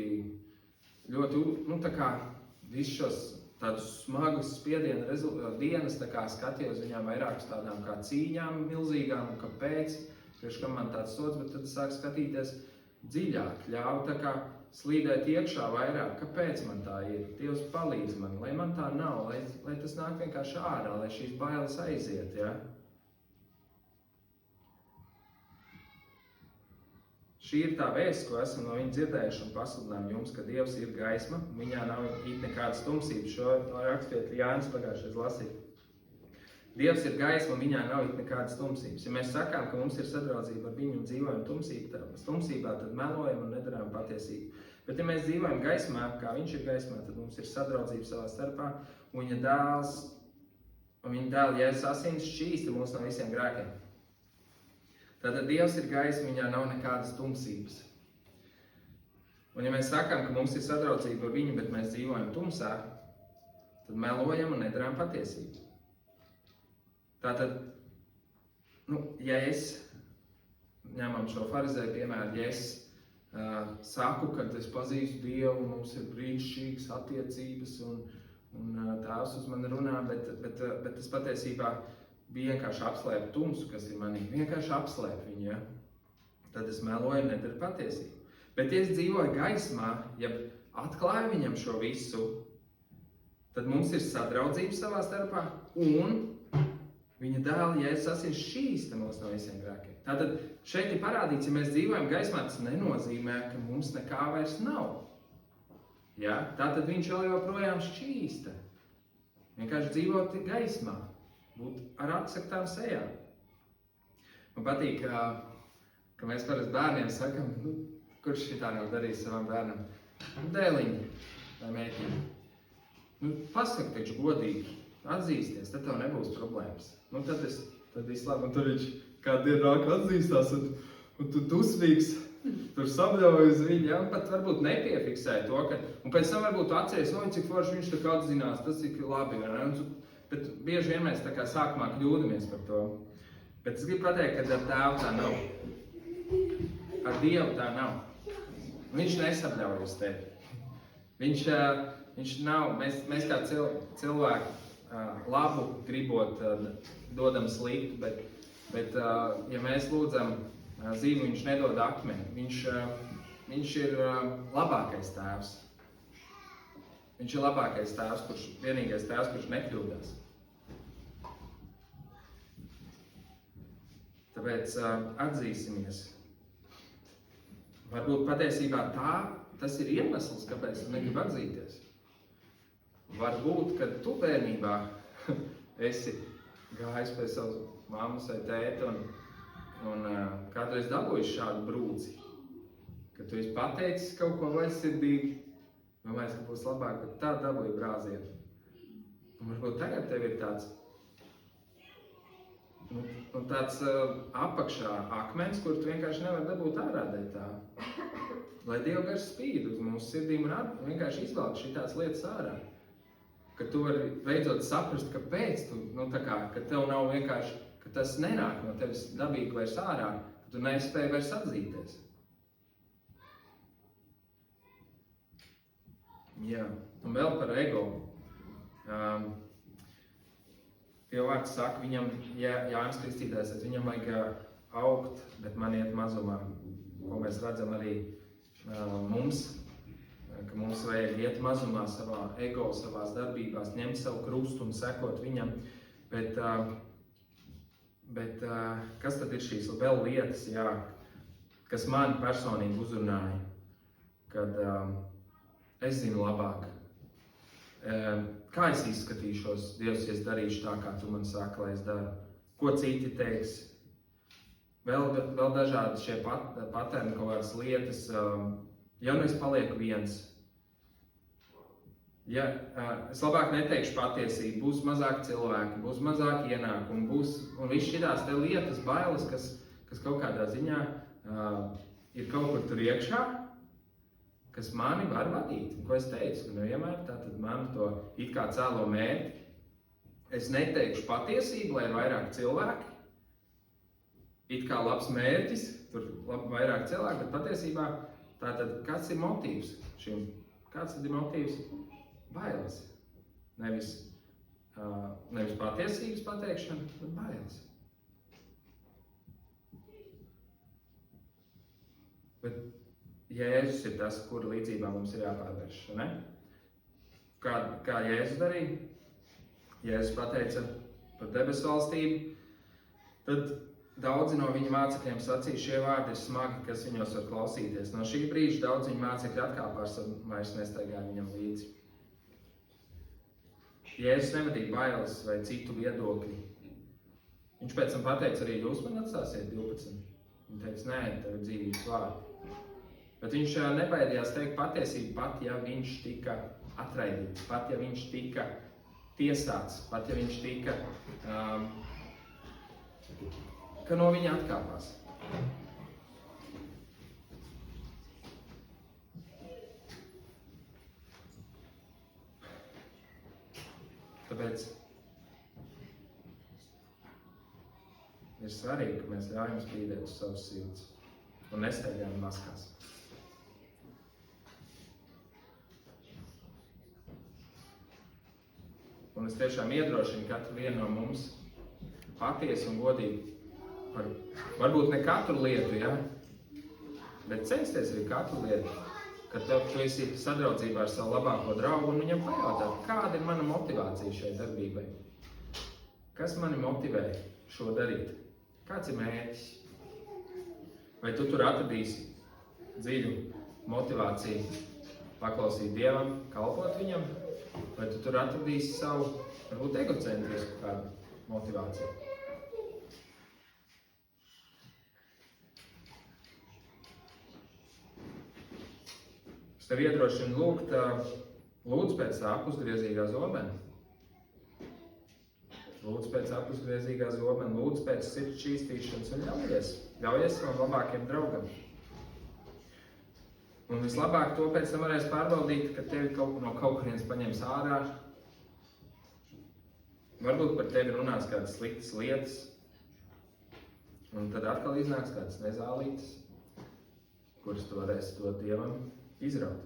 tā kā visus šos tādus smagus spiedienu dienas tā kā skatījos viņām vairāk uz tādām kā cīņām milzīgām, un kāpēc, priekš kam man tāds sods, bet tad sāk skatīties dziļāk, ļauj tā kā slīdēt iekšā vairāk, kāpēc man tā ir, Dievs palīdz man, lai man tā nav, lai tas nāk vienkārši ārā, lai šīs bailes aiziet, ja? šī ir tā vēsts, ko esam no viņa dzirdējuši un pasludinām jums, ka Dievs ir gaisma, viņā nav it nekādas tumsības. Šo rakstiet Jānis pagājušais lasīt. Dievs ir gaisma, viņā nav it nekādas tumsības. Ja mēs sakām, ka mums ir sadraudzība ar viņu un dzīvojam tumsībā, tad melojam un nedarām patiesību. Bet ja mēs dzīvojam gaismā, kā viņš ir gaismā, tad mums ir sadraudzība savā starpā, un viņa dēls Jēzus asins šķīsta mūs no visiem grēkiem. Tātad Dievs ir gaisma, viņā nav nekādas tumsības. Un ja mēs sakām, ka mums ir sadraudzība ar viņu, bet mēs dzīvojam tumsā, tad melojam un nedarām patiesību. Tātad, ja es ņemam šo farizēju piemēru, ja es saku, ka es pazīstu Dievu, mums ir brīnišķīgas attiecības un Tēvs uz mani runā, bet es patiesībā vienkārši apslēpu tumsu, kas ir manī, vienkārši apslēpu viņu, ja? Tad es meloju un nedaru patiesību. Bet ja es dzīvoju gaismā, ja atklāju viņam šo visu, tad mums ir sadraudzība savā starpā un viņa dēla Jēzus asins šķīsta mūs no visiem grēkiem. Tātad šeit ir parādīts, ja mēs dzīvojam gaismā, tas nenozīmē, ka mums nekā vairs nav. Ja? Tātad viņš vēl joprojām šķīsta. Vienkārši dzīvot gaismā, būt ar atsaktām sejām. Man patīk, ka mēs parasti bērniem sakam, kurš šitā nav darījis savam bērnam? Dēliņi vai meitiņi. Pasaka taču godīgi. Atzīsties, tad tev nebūs problēmas. Tad viss labi, un tad viņš kādu dienu nāk atzīstās, un tu dusmīgs, tur sabļauj uz viņu, ja, un pat varbūt nepiefiksē to, un pēc tam varbūt tu atceries, cik forši viņš tā kā atzinās, tas ir labi, vai ne? Bet bieži vien mēs tā kā sākumā kļūdamies par to. Bet es gribu pateikt, ka ar Tēvu tā nav. Ar Dievu tā nav. Viņš nesabļauj uz tevi. Viņš nav, mēs kā cilvēki, labu gribot, dodam sliktu, bet ja mēs lūdzam zīmi, viņš nedod akmeni. Viņš ir labākais tēvs. Viņš ir labākais tēvs, vienīgais tēvs, kurš nekļūdās. Tāpēc atzīsimies. Varbūt patiesībā tas ir iemesls, kāpēc tu negribi atzīties. Varbūt, kad tu bērnībā esi gājis pie savas mammas vai tēta un kādreiz dabūjis šādu brūci, kad tu esi pateicis kaut ko vaļsirdīgi, domājies, ka būs labāk, bet tā dabūji brāzienu. Un varbūt tagad tev ir tāds apakšā akmens, kur tu vienkārši nevar dabūt ārā dēļ tā. Lai Dieva gars spīd uz mūsu sirdīm un vienkārši izvelk šitās lietas ārā. Ka tu vari beidzot saprast, kāpēc ka tev nav vienkārši, ka tas nenāk no tevis dabīgi vairs ārā, ka tu nespēji vairs atzīties. Jā, un vēl par ego. Jo vārds saka, viņam, Jānis Kristītājs, viņam vajag augt, bet man iet mazumā, ko mēs redzam arī mums. Ka mums vajag iet mazumā savā ego, savās darbībās, ņemt savu krustu un sekot viņam. Bet kas tad ir šīs vēl lietas, kas mani personīgi uzrunāja, kad es zinu labāk? Kā es izskatīšos, Dievs, ja es darīšu tā, kā tu man saki, lai es daru? Ko citi teiks? Vēl dažādi šie paterni kaut kādas lietas. Ja nu es palieku viens, es labāk neteikšu patiesību, būs mazāk cilvēki, būs mazāk ienākumu, un viss šitās te lietas, bailes, kas kaut kādā ziņā ir kaut kur tur iekšā, kas mani var vadīt. Un ko es teicu, ka vienmēr tātad man to it kā cēlo mērķi. Es neteikšu patiesību, lai ir vairāk cilvēki. It kā labs mērķis, tur vairāk cilvēki, bet patiesībā tātad, kāds ir motīvs šim? Kāds ir motīvs? Bailes. Nevis patiesības pateikšana, bet bailes. Bet Jēzus ir tas, kura līdzībā mums ir jāpārvērš, ne? Kā Jēzus darīja? Jēzus pateica par debesu valstību, tad daudzi no viņa mācekļiem sacīja, šie vārdi ir smagi, kas viņos var klausīties. No šī brīža daudz viņa mācekļi atkāpās un vairs nestaigāja viņam līdzi. Jēzus nevadīja bailes vai citu viedokļi. Viņš pēc tam pateica arī, jūs man atstāsiet 12. Viņš teica, nē, tev ir dzīvības vārdi. Bet viņš nebaidījās teikt patiesību, pat ja viņš tika atraidīts, pat ja viņš tika tiesāts, pat ja viņš tika, ka no viņa atkāpās. Tāpēc ir svarīgi, ka mēs ļaujam spīdēt uz savas sirds un nestaigājam maskās. Un es tiešām iedrošinu katru vienu no mums patiesi un godīgi par varbūt ne katru lietu, ja? Bet censties arī katru lietu, kad tu esi sadraudzībā ar savu labāko draugu un viņam pajautāt, kāda ir mana motivācija šai darbībai? Kas mani motivē šo darīt? Kāds ir mērķis? Vai tu tur atradīsi dziļu motivāciju paklausīt Dievam, kalpot viņam? Vai tu tur atradīsi savu, varbūt egocentrisku kādu motivāciju? Es tev iedrošinu lūdzu pēc tā pusgriezīgā zobena. Lūdzu pēc apusgriezīgā zobena, lūdzu pēc sirds šķīstīšanas un ļaujies savam labākiem draugam. Un vislabāk to pēc tam varēs pārbaudīt, ka tevi no kaut kurienes paņems ārā. Varbūt par tevi runās kādas sliktas lietas. Un tad atkal iznāks kādas nezālītes, kuras tu varēsi dot Dievam izraut.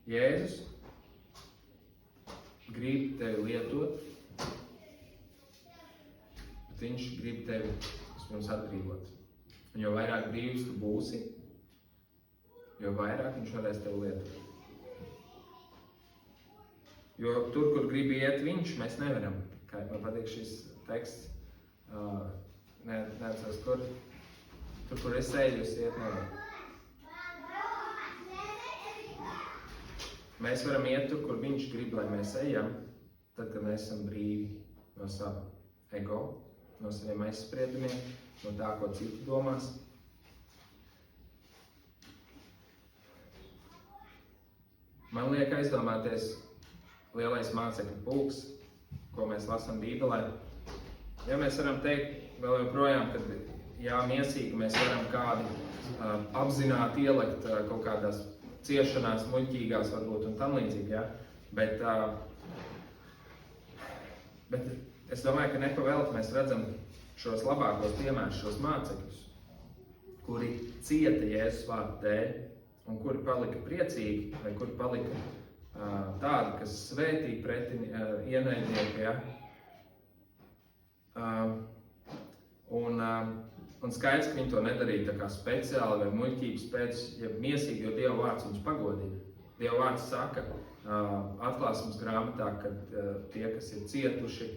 Jēzus grib tevi lietot, bet viņš grib tevi vispirms atbrīvot. Un jo vairāk brīvs tu būsi, jo vairāk viņš varēs tevi lietot. Jo tur, kur grib iet viņš, mēs nevaram. Kā man patīk šis teksts, neatceros, kur. Tur, kur es eju, jūs iet nevar. Mēs varam iet tur, kur viņš grib, lai mēs ejam, tad, kad mēs esam brīvi no sava ego, no saviem aizspriedumiem, no tā, ko citi domās. Man liek aizdomāties lielais mācekļu pulks, ko mēs lasām Bībelē. Ja mēs varam teikt vēl joprojām, ka jā, miesīgi mēs varam kādi apzināti ielikt kaut kādās ciešanās, muļķīgās varbūt un tam līdzīgi, ja? Bet es domāju, ka nepavēlti mēs redzam šos labākos piemērus, šos mācekļus, kuri cieta Jēzus vārdu dēļ un kuri palika priecīgi, vai kuri palika tādi, kas svētī pretī ienaidnieku, ja? Un skaidrs, ka viņi to nedarīja tā kā speciāli vai muļķības pēc, ja miesīgi, jo Dieva vārds viņus pagodina. Dieva vārds saka atklāsmes grāmatā, ka tie, kas ir cietuši,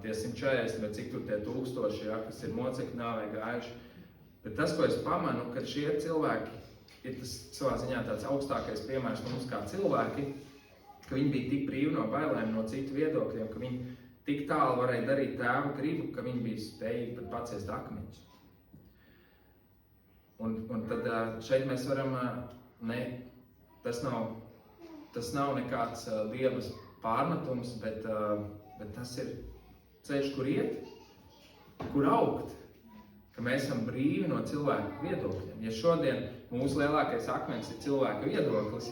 tie 140 vai cik tur tie 1000, ja, kas ir mocekļu nāvē gājuši. Bet tas, ko es pamanu, ka šie cilvēki ir tas savā ziņā tāds augstākais piemērs mums kā cilvēki, ka viņi bija tik brīvi no bailēm, no citu viedokļiem, ka viņi tik tālu varēja darīt Tēva gribu, ka viņi bija spējīgi pat paciest akmeņus. Un tad šeit mēs varam, tas nav nekāds Dievas pārmetums, bet tas ir ceļš, kur iet, kur augt, ka mēs esam brīvi no cilvēku viedokļiem. Ja šodien mūsu lielākais akmens ir cilvēka viedoklis,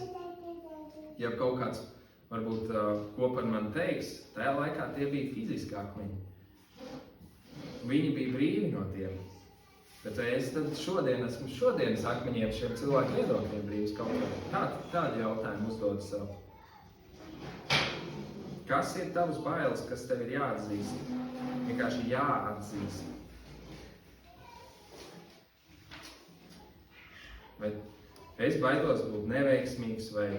ja kaut kāds varbūt ko par mani teiks, tajā laikā tie bija fiziski akmeņi. Viņi bija brīvi no tiem. Bet es tad esmu šodienas akmeņiem šiem cilvēku viedokļiem brīvs kaut kā. Tādu jautājumu uzdod sev. Kas ir tavas bailes, kas tev ir jāatzīst? Vienkārši jāatzīst. Vai es baidos būt neveiksmīgs, vai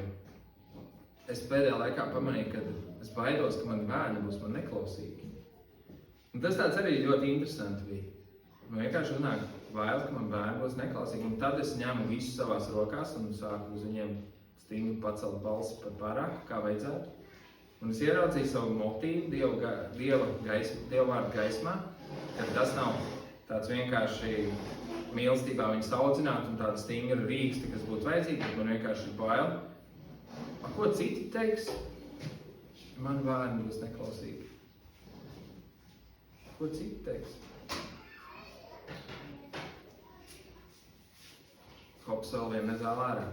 es pēdējā laikā pamanīju, ka Es baidos, ka mani bērni būs man neklausīgi. Un tas tāds arī ļoti interesanti bija. Man vienkārši uznāk bail, ka man bērni būs neklausīgi. Un tad es ņemu visu savās rokās un sāku uz viņiem stingri pacelt balsi par pārāk, kā vajadzētu. Un es ieraudzīju savu motīvu Dieva vārdu gaismā, ka tas nav tāds vienkārši mīlestībā viņus audzināt un tāda stingra rīksti, kas būtu vajadzīga, bet man vienkārši ir bail. Ko citi teiks? Man bērni būs neklausīgi. Ko citi teiks? Hops vēl vien nezāl ārā.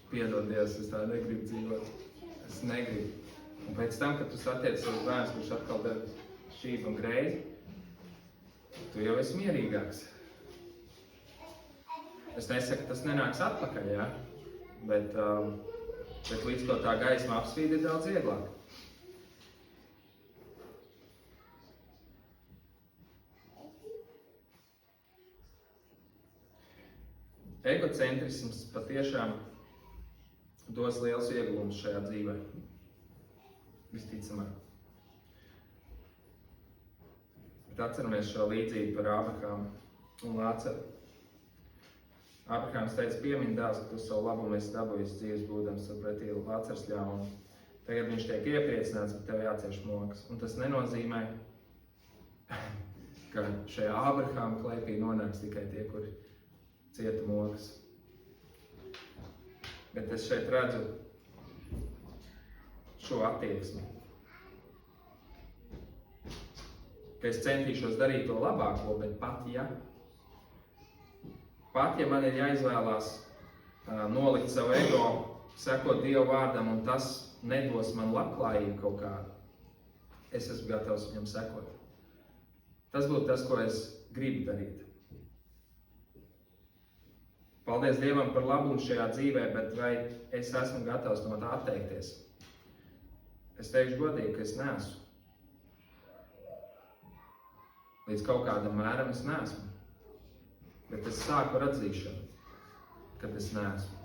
Piedod Dievs, es tā negribu dzīvot. Es negribu. Un pēc tam, kad tu satiec savus bērnus, kurš atkal dara šķīvi un greizi, tu jau esi mierīgāks. Es nesaku, tas nenāks atpakaļ, ja? Bet līdz ko tā gaisma apsvīd, ir daudz vieglāk. Egocentrisms patiešām dos liels ieguvumus šajā dzīvē. Visticamāk. Bet atceramies šo līdzību par Ābrahāmu un Lācaru. Ābrahāms teica, piemini dēls, ka tu savu labumu esi dabūjis dzīves būdams, pretī Lācars ļaunu. Tagad viņš tiek iepriecināts, bet tev jācieš mokas. Un tas nenozīmē, ka šajā Ābrahāma klēpī nonāks tikai tie, kuri cieta mokas. Bet es šeit redzu šo attieksmi. Ka es centīšos darīt to labāko, bet pat ja man ir jāizvēlās nolikt savu ego, sekot Dieva vārdam, un tas nedos man labklājību kaut kādu, es esmu gatavs viņam sekot. Tas būtu tas, ko es gribu darīt. Paldies Dievam par labumu šajā dzīvē, bet vai es esmu gatavs no tā atteikties? Es teikšu godīgi, ka es neesmu. Līdz kaut kādam mēram es neesmu. Bet es sāku ar atzīšanu, kad es neesmu.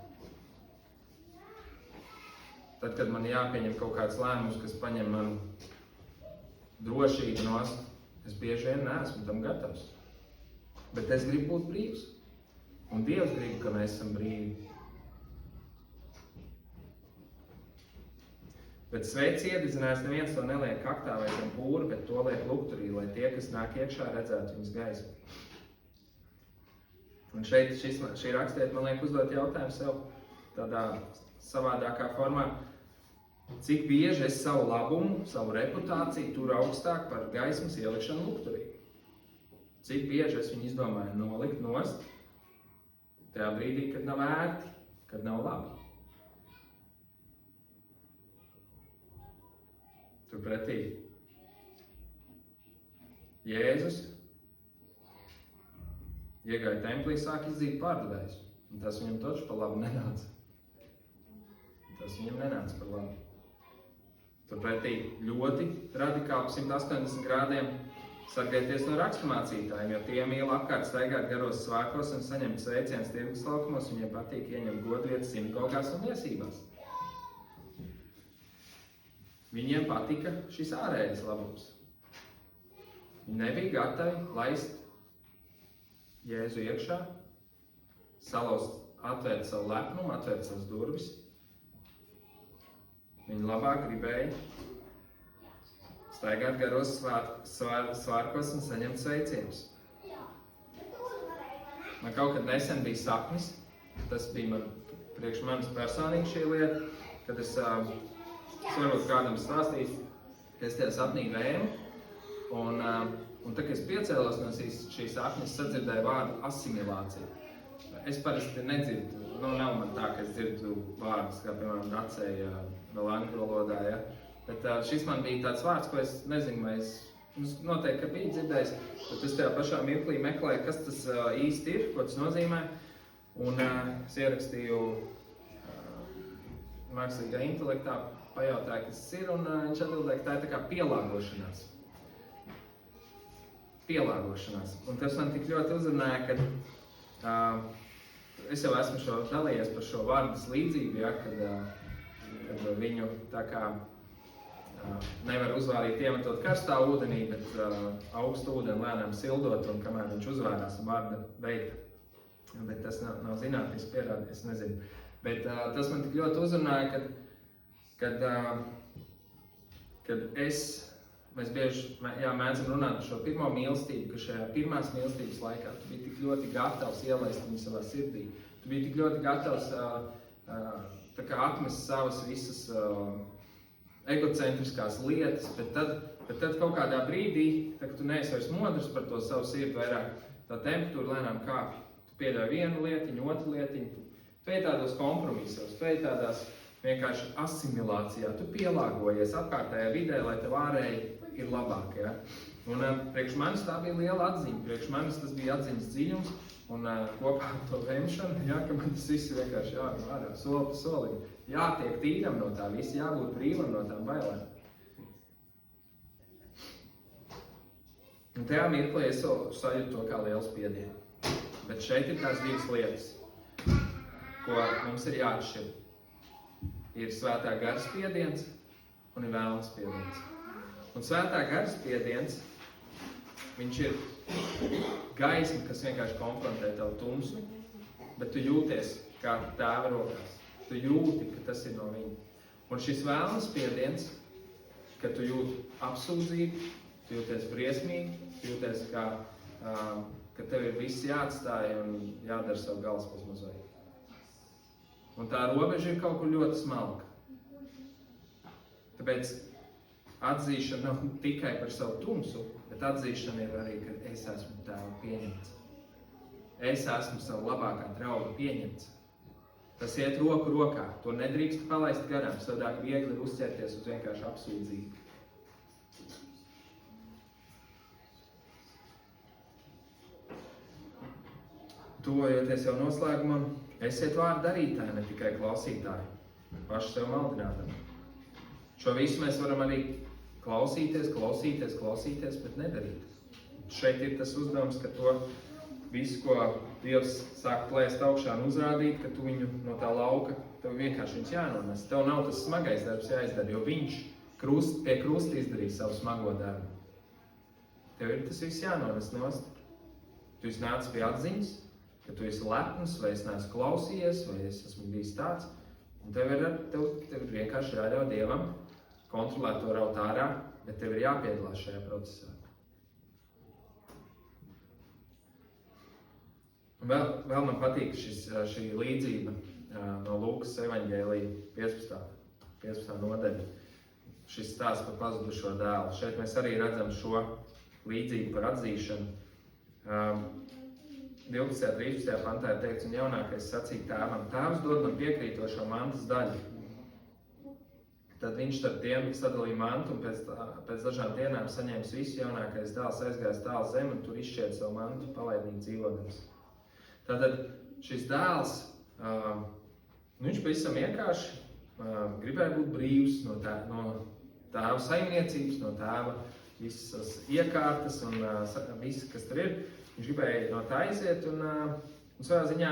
Tad, kad man jāpieņem kaut kāds lēmums, kas paņem manu drošību nost, es bieži vien neesmu tam gatavs. Bet es gribu būt brīvs. Un Dievs grib, ka mēs esam brīvi. Bet sveic iededzinājis neviens to neliek kaktā vai zem pūra, bet to liek lukturī, lai tie, kas nāk iekšā, redzētu viņas gaismu. Un šeit šī rakstiet man liek uzdot jautājumu sev tādā savādākā formā. Cik bieži es savu labumu, savu reputāciju turu augstāk par gaismas ielikšanu lukturī? Cik bieži es viņu izdomāju nolikt nost? Tajā brīdī, kad nav ērti, kad nav labi. Turpretī Jēzus iegāja templī, sāk izdīt pārdevējus. Un tas viņam taču par labu nenāca. Tas viņam nenāca par labu. Turpretī ļoti radikāli 180 grādiem sargieties no raksturmācītājiem, jo tie mīl apkārt staigāt garos svētkos un saņemt sveicienus tirgus laukumos, viņiem patīk ieņemt godvietas sinagogās un liesībās. Viņiem patika šis ārējais labums. Viņi nebija gatavi laist Jēzu iekšā, atvērt savu lepnumu, atvērt savas durvis. Viņi labāk gribēja staigāt garos svārkos un saņemt sveicienus. Man kaut kad nesen bija sapnis, tas bija priekš manis personīgi šī lieta, kad es varbūt kādam stāstīju, ka es tajā sapnī vēmu, un tad, kad es piecēlos no šī sapņa, es sadzirdēju vārdu asimilācija. Es parasti nedzirdu, nav man tā, ka es dzirdu vārdus, kā piemēram nacēja vēl angļu valodā, ja? Bet šis man bija tāds vārds, ko es nezinu, vai es noteikti, ka biju dzirdējis, bet es tajā pašā mirklī meklēju, kas tas īsti ir, ko tas nozīmē. Un es ierakstīju mākslīgā intelektā, pajautāju, kas tas ir, un viņš atbildēja, ka tā ir tā kā pielāgošanās. Pielāgošanās. Un tas man tik ļoti uzrunāja, ka es jau esmu dalījies par šo vārdas līdzību, ja, kad viņu tā kā nevar uzvārīt iemetot karstā ūdenī, bet augstu ūdeni lēnām sildot, un kamēr viņš uzvārās, vārda beigta. Bet tas nav zinātniski pierādīts, es nezinu. Bet tas man tik ļoti uzrunāja, kad mēs bieži mēdzam runāt par šo pirmo mīlestību, ka šajā pirmās mīlestības laikā tu biji tik ļoti gatavs ielaist viņu savā sirdī. Tu biji tik ļoti gatavs tā kā atmest savas visas egocentriskās lietas, bet tad kaut kādā brīdī, kad tu neesi vairs modrs par to savu sirdi, vairāk tā temperatūra lēnām kāpj. Tu pieļauj vienu lietiņu, otru lietiņu, tu ej tādos kompromisos, tu ej tādās vienkārši asimilācijā, tu pielāgojies apkārtējā vidē, lai tev ārēji ir labāk. Ja? Un priekš manis tā bija liela atziņa, priekš manis tas bija atziņas dziļums, un kopā ar to vemšanu, ja, ka man tas viss vienkārši jārunā ārā, soli pa solim. Jātiek tīram no tā, viss jābūt brīvam no tām bailēm. Un tajā mirklī es sajūtu to kā lielu spiedienu. Bet šeit ir tās divas lietas, ko mums ir jāatšķir. Ir svētā gara spiediens un ir vēlna spiediens. Un svētā gara spiediens, viņš ir gaisma, kas vienkārši konfrontē tavu tumsu, bet tu jūties kā tēva rokās. Tu jūti, ka tas ir no viņa. Un šis vēlna spiediens, ka tu jūti apsūdzību, tu jūties briesmīgi, tu jūties kā, ka tev ir viss jāatstāj un jādara savu galvaspazmazai. Un tā robeža ir kaut kur ļoti smalka. Tāpēc atzīšana nav tikai par savu tumsu, bet atzīšana ir arī, ka es esmu tēva pieņemts. Es esmu savu labākā drauga pieņemts. Tas iet roku rokā. To nedrīkst palaist garām, savādāk viegli ir uzķerties uz vienkārši apsūdzību. Tuvojoties jau noslēgumam, esiet vārdu darītāji, ne tikai klausītāji, paši sev maldinātāji. Šo visu mēs varam arī klausīties, bet nedarīt. Šeit ir tas uzdevums, ka to visu, ko Dievs sāk plēst augšā un uzrādīt, ka tu viņu no tā lauka, tev vienkārši viņš jānones. Tev nav tas smagais darbs jāizdara, jo viņš pie krusta izdarīja savu smago darbu. Tev ir tas viss jānones nost. Tu esi nācis pie atziņas, ka tu esi lepns, vai es neesmu klausījies, vai es esmu bijis tāds. Un tev ir vienkārši jāļauj Dievam kontrolēt to raut ārā, bet tev ir jāpiedalās šajā procesā. Un vēl man patīk šī līdzība no Lūkas evaņģēlija 15. nodaļa. Šis stāsts par pazudušo dēlu. Šeit mēs arī redzam šo līdzību par atzīšanu. 12. 13. pantā ir teikts, un jaunākais sacīja tēvam, tēvs dod man piekrītošo mantas daļu. Tad viņš starp tiem sadalīja mantu, un pēc dažām dienām saņēmis visu, jaunākais dēls aizgājis tālu zemi, un tur izšķieda savu mantu, palaidnīgi dzīvodams. Tātad šis dēls, viņš pavisam vienkārši gribēja būt brīvs no tēva saimniecības, no tēva visas iekārtas un viss, kas tur ir. Viņš gribēja no tā aiziet un savā ziņā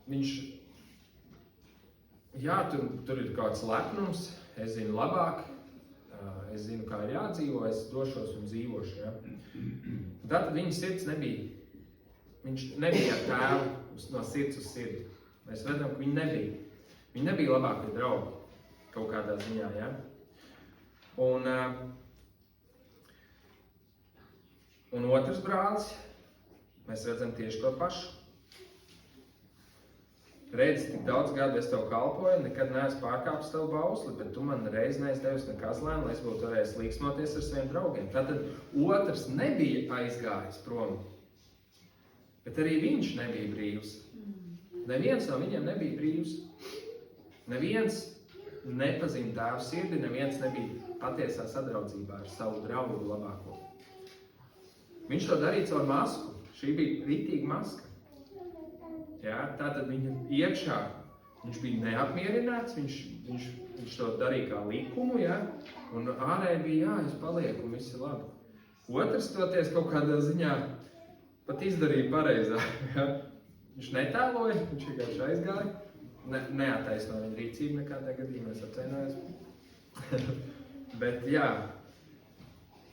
viņš tur ir kāds lepnums, es zinu labāk, es zinu, kā ir jādzīvo, es došos un dzīvošu. Ja? Tātad viņa sirds nebija. Viņš nebija ar tēvu no sirds uz sirdi. Mēs redzam, ka viņa nebija. Viņa nebija labākie draugi kaut kādā ziņā. Ja? Un otrs brālis, mēs redzam tieši to pašu. Redzi, tik daudz gadu es tev kalpoju, nekad neesmu pārkāpis tavu bausli, bet tu man reiz neesi devis ne kazlēm, lai es būtu varējis līksmoties ar saviem draugiem. Tātad otrs nebija aizgājis prom, bet arī viņš nebija brīvs. Neviens no viņiem nebija brīvs. Neviens nepazina tēvu sirdi, neviens nebija patiesā sadraudzībā ar savu draugu labāko. Viņš to darīja caur masku. Šī bija ritīga maska. Ja, tātad viņa iekšā, viņš bija neapmierināts, viņš to darīja kā likumu, ja, un ārēji bija, es palieku un viss ir labi. Otrs toties kaut kādā ziņā pat izdarīja pareizā. Ja. Viņš netēloja, viņš vienkārši aizgāja, neattaisno viņa rīcību nekādā gadījumā, es atvainojos. Bet jā,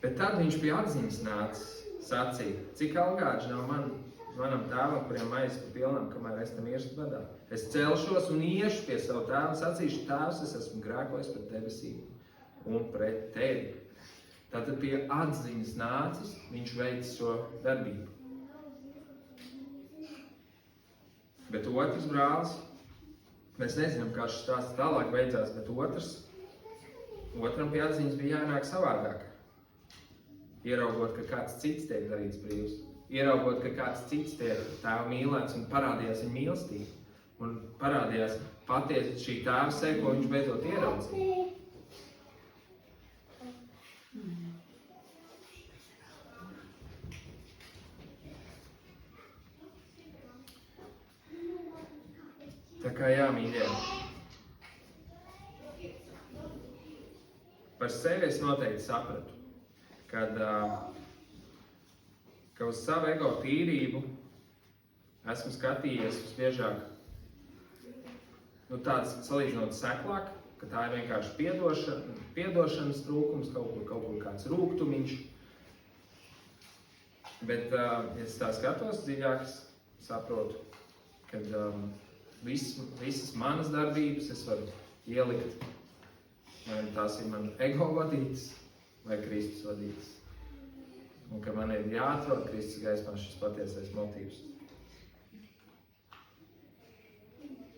bet tad viņš pie atziņas nācis, sacīja, cik algāģi nav manam tēvam, kuriem maize pa pilnam, kamēr es tam iešu badā. Es celšos un iešu pie savu tēvu un sacīšu, tēvs, es esmu grēkojis pret debesīm un pret tevi. Tātad pie atziņas nācis, viņš veic šo darbību. Bet otrs brālis, mēs nezinām, kā šis stāsts tālāk beidzās, bet otram pie atziņas bija jānāk savādāk. Ieraugot, ka kāds cits tiek darīts brīvs. Ieraugot, ka kāds cits tiek tēva mīlēts un parādījās viņa mīlestība. Un parādījās patiesi šī tēva seja, ko viņš beidzot ieraudzīja. Tā kā jā, mīļie. Par sevi es noteikti sapratu, ka uz savu ego tīrību esmu skatījies visbiežāk tāds salīdzinot seklāk, ka tā ir vienkārši piedošanas trūkums, kaut kur kāds rūgtumiņš. Bet, ja es tā skatos dziļāk, saprotu, ka visas manas darbības es varu ielikt, vai tās ir man ego vadītas, vai Kristus vadītas. Un ka man ir jāatrod Kristus gaismā šis patiesais motīvs.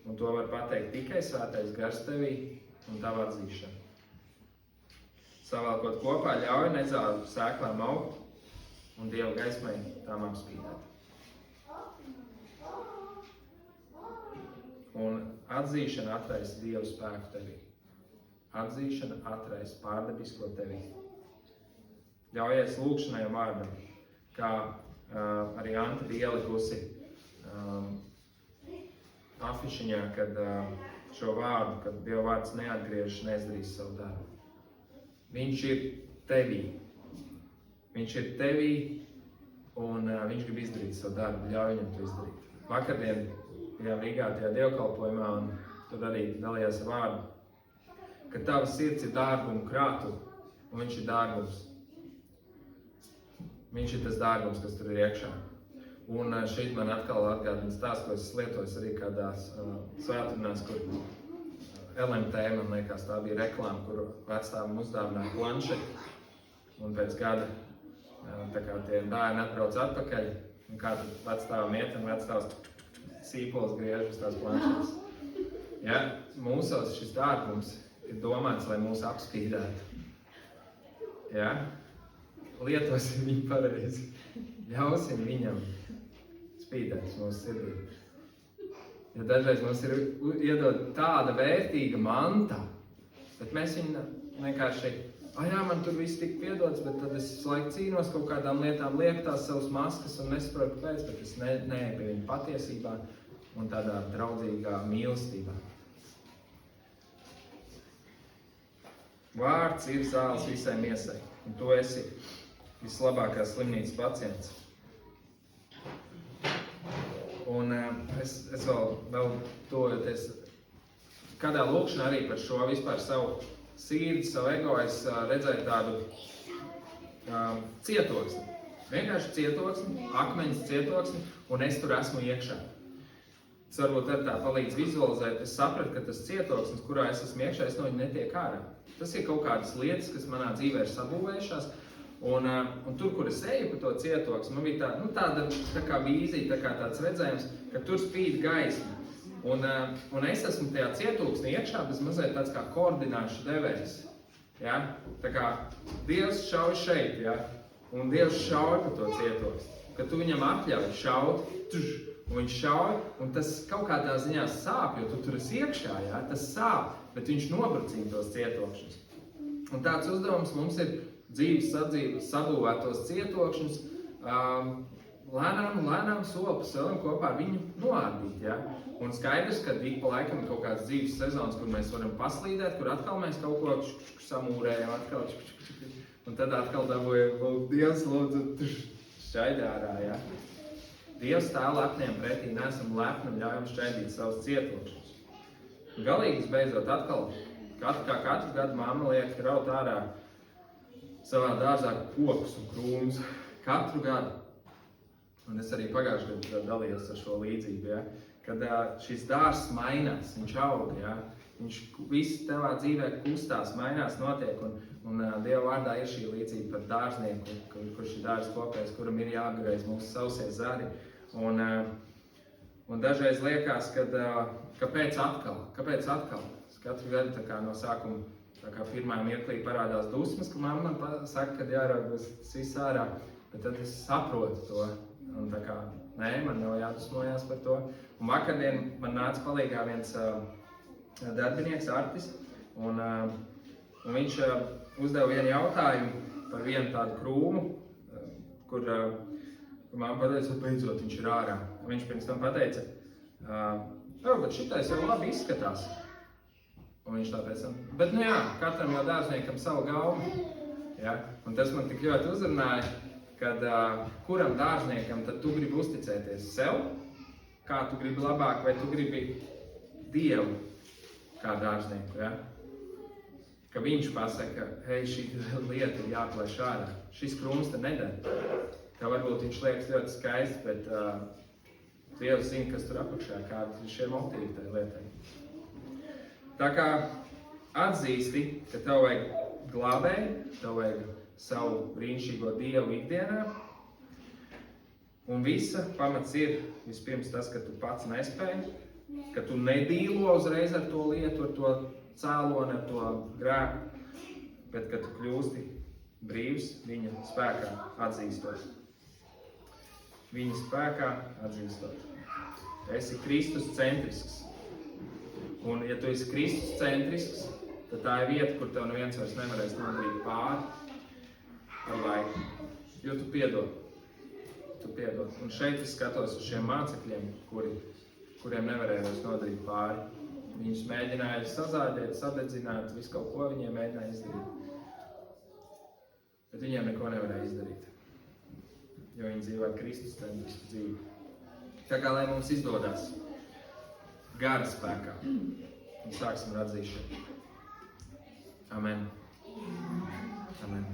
Un to var pateikt tikai svētais gars tevī un tava atzīšana. Savalkot kopā ļauj nedzāru sēklām augt un Dieva gaismai tām apspīdēt. Un atzīšana atraisa Dievu spēku tevī. Atzīšana atraisa pārdabisko tevī. Ļaujies lūgšanai un vārdam, kā arī Anta bija ielikusi afišiņā, kad šo vārdu, kad Dieva vārds neatgriežas, neizdarīs savu darbu. Viņš ir tevī. Viņš ir tevī un viņš grib izdarīt savu darbu, ļauj viņam to izdarīt. Vakardien bijām Rīgā tajā dievkalpojumā un tur arī dalījās ar vārdu, ka tava sirds ir dārguma krātu un viņš ir dārgums. Viņš ir tas dārgums, kas tur ir iekšā. Un šeit man atkal atgādina stāsts, ko es lietoju arī kādās svētdienās, kur LMT, man liekas, tā bija reklāma, kur vecstāvam uzdāvināja planšeti. Un pēc gada tā kā tie bērni atbrauc atpakaļ, un kā tad vecstāvam iet, un vecstāvs sīpols griež uz tās planšetes. Ja? Mūsos šis dārgums ir domāts, lai mūs apspīdētu. Ja? Lietosim viņu pareizi. Ļausim viņam spīdēt mūsu sirdī. Jo dažreiz mums ir iedod tāda vērtīga manta, bet mēs viņu vienkārši, jā, man tur viss tik piedots, bet tad es laiku cīnos kaut kādām lietām, lieku tās savas maskas un nesaprotu, kāpēc, bet es neeju pie viņa patiesībā un tādā draudzīgā mīlestībā. Vārds ir zāles visai miesai, un tu esi vislabākās slimnīcas pacients. Un es vēl tojoties kādā lūkšanā arī par šo vispār savu sirdi, savu ego, es redzēju tādu cietoksni. Vienkārši cietoksni, akmeņas cietoksni, un es tur esmu iekšā. Tas varbūt arī tā palīdz vizualizēt, es sapratu, ka tas cietoksnis, kurā es esmu iekšā, es no viņa netiek ārā. Tas ir kaut kādas lietas, kas manā dzīvē ir sabūvējušās. Un tur, kur es eju pa to cietoksni, man bija tāda kā vīzija, tāds redzējums, ka tur spīd gaisma. Un es esmu tajā cietoksnī iekšā, bez mazliet tāds kā koordināšu devējs. Ja? Tā kā Dievs šauj šeit, ja? Un Dievs šauj pa to cietoksni. Kad tu viņam atļauj šaut, un viņš šauj, un tas kaut kādā ziņā sāp, jo tu tur esi iekšā, ja? Tas sāp, bet viņš nobrucina tos cietokšņus. Un tāds uzdevums mums ir dzīves sabūvētos cietokšņus, lēnām soli pa solim kopā ar viņu noārdīt. Ja? Un skaidrs, ka ik pa laikam ir kaut kāds dzīves sezonas, kur mēs varam paslīdēt, kur atkal mēs kaut ko samūrējam, un tad atkal dabūjam, Dievs lūdzu, šķaidī ārā. Ja? Dievs tā lepniem pretī, neesam lepni un ļaujam šķaidīt savus cietokšņus. Galīgi beidzot atkal, kā katru gadu mamma liek raut ārā savā dārzā kokus un krūmus. Katru gadu. Un es arī pagājušajā gadā dalījos ar šo līdzību, ja? Kad šis dārzs mainās, viņš aug, ja? Viņš viss tavā dzīvē kustās, mainās, notiek, un Dieva vārdā ir šī līdzība par dārznieku, kurš ir dārza kopējs, kuram ir jāapgreiz mūsu sausie zari. Un dažreiz liekas, kāpēc atkal? Katru gadu tā kā no sākuma, tā kā pirmā mirklī parādās dusmas, ka mamma man saka, kad jāraug tas viss ārā, bet tad es saprotu to. Un tā kā, nē, man nav jādusmojās par to. Un vakardien man nāca palīgā viens darbinieks, Artis, un viņš uzdeva vienu jautājumu par vienu tādu krūmu, kur mamma pateica, beidzot viņš ir ārā. Viņš pirms tam pateica, bet šitais jau labi izskatās. Un viņš tā pēc tam, bet nu jā, katram jau dārzniekam savu galvu. Ja? Un tas man tik ļoti uzrunāja, kad kuram dārzniekam tad tu gribi uzticēties sev, kā tu gribi labāk, vai tu gribi Dievu kā dārznieku, ja? Ka viņš pasaka, hei, šī lieta ir jāplēš ārā, šis krūms te nedara. Tev varbūt viņš liekas ļoti skaists, bet Dievs zina, kas tur apakšā, kādi ir šie motīvi tai lietai. Tā kā atzīsti, ka tev vajag glābēju, tev vajag savu brīnišķīgo Dievu ikdienā, un visa pamats ir vispirms tas, ka tu pats nespēji, ka tu nedīlo uzreiz ar to lietu, ar to cēloni, ar to grēku, bet ka tu kļūsti brīvs viņa spēkā atzīstot. Viņa spēkā atzīstot. Tu esi Kristus centrisks. Un ja tu esi Kristus centrisks, tad tā ir vieta, kur tev neviens vairs nevarēs nodarīt pāri ar laiku. Jo tu piedod. Tu piedod. Un šeit es skatos uz šiem mācekļiem, kuriem nevarēja vairs nodarīt pāri. Viņus mēģināja sazādēt, sadedzināt, visu kaut ko viņiem mēģināja izdarīt. Bet viņiem neko nevarēja izdarīt. Jo viņi dzīvoja Kristus centrisku dzīvi. Tā kā lai mums izdodas gara spēkā. Un sāksim ar atzīšanu. Amen. Amen.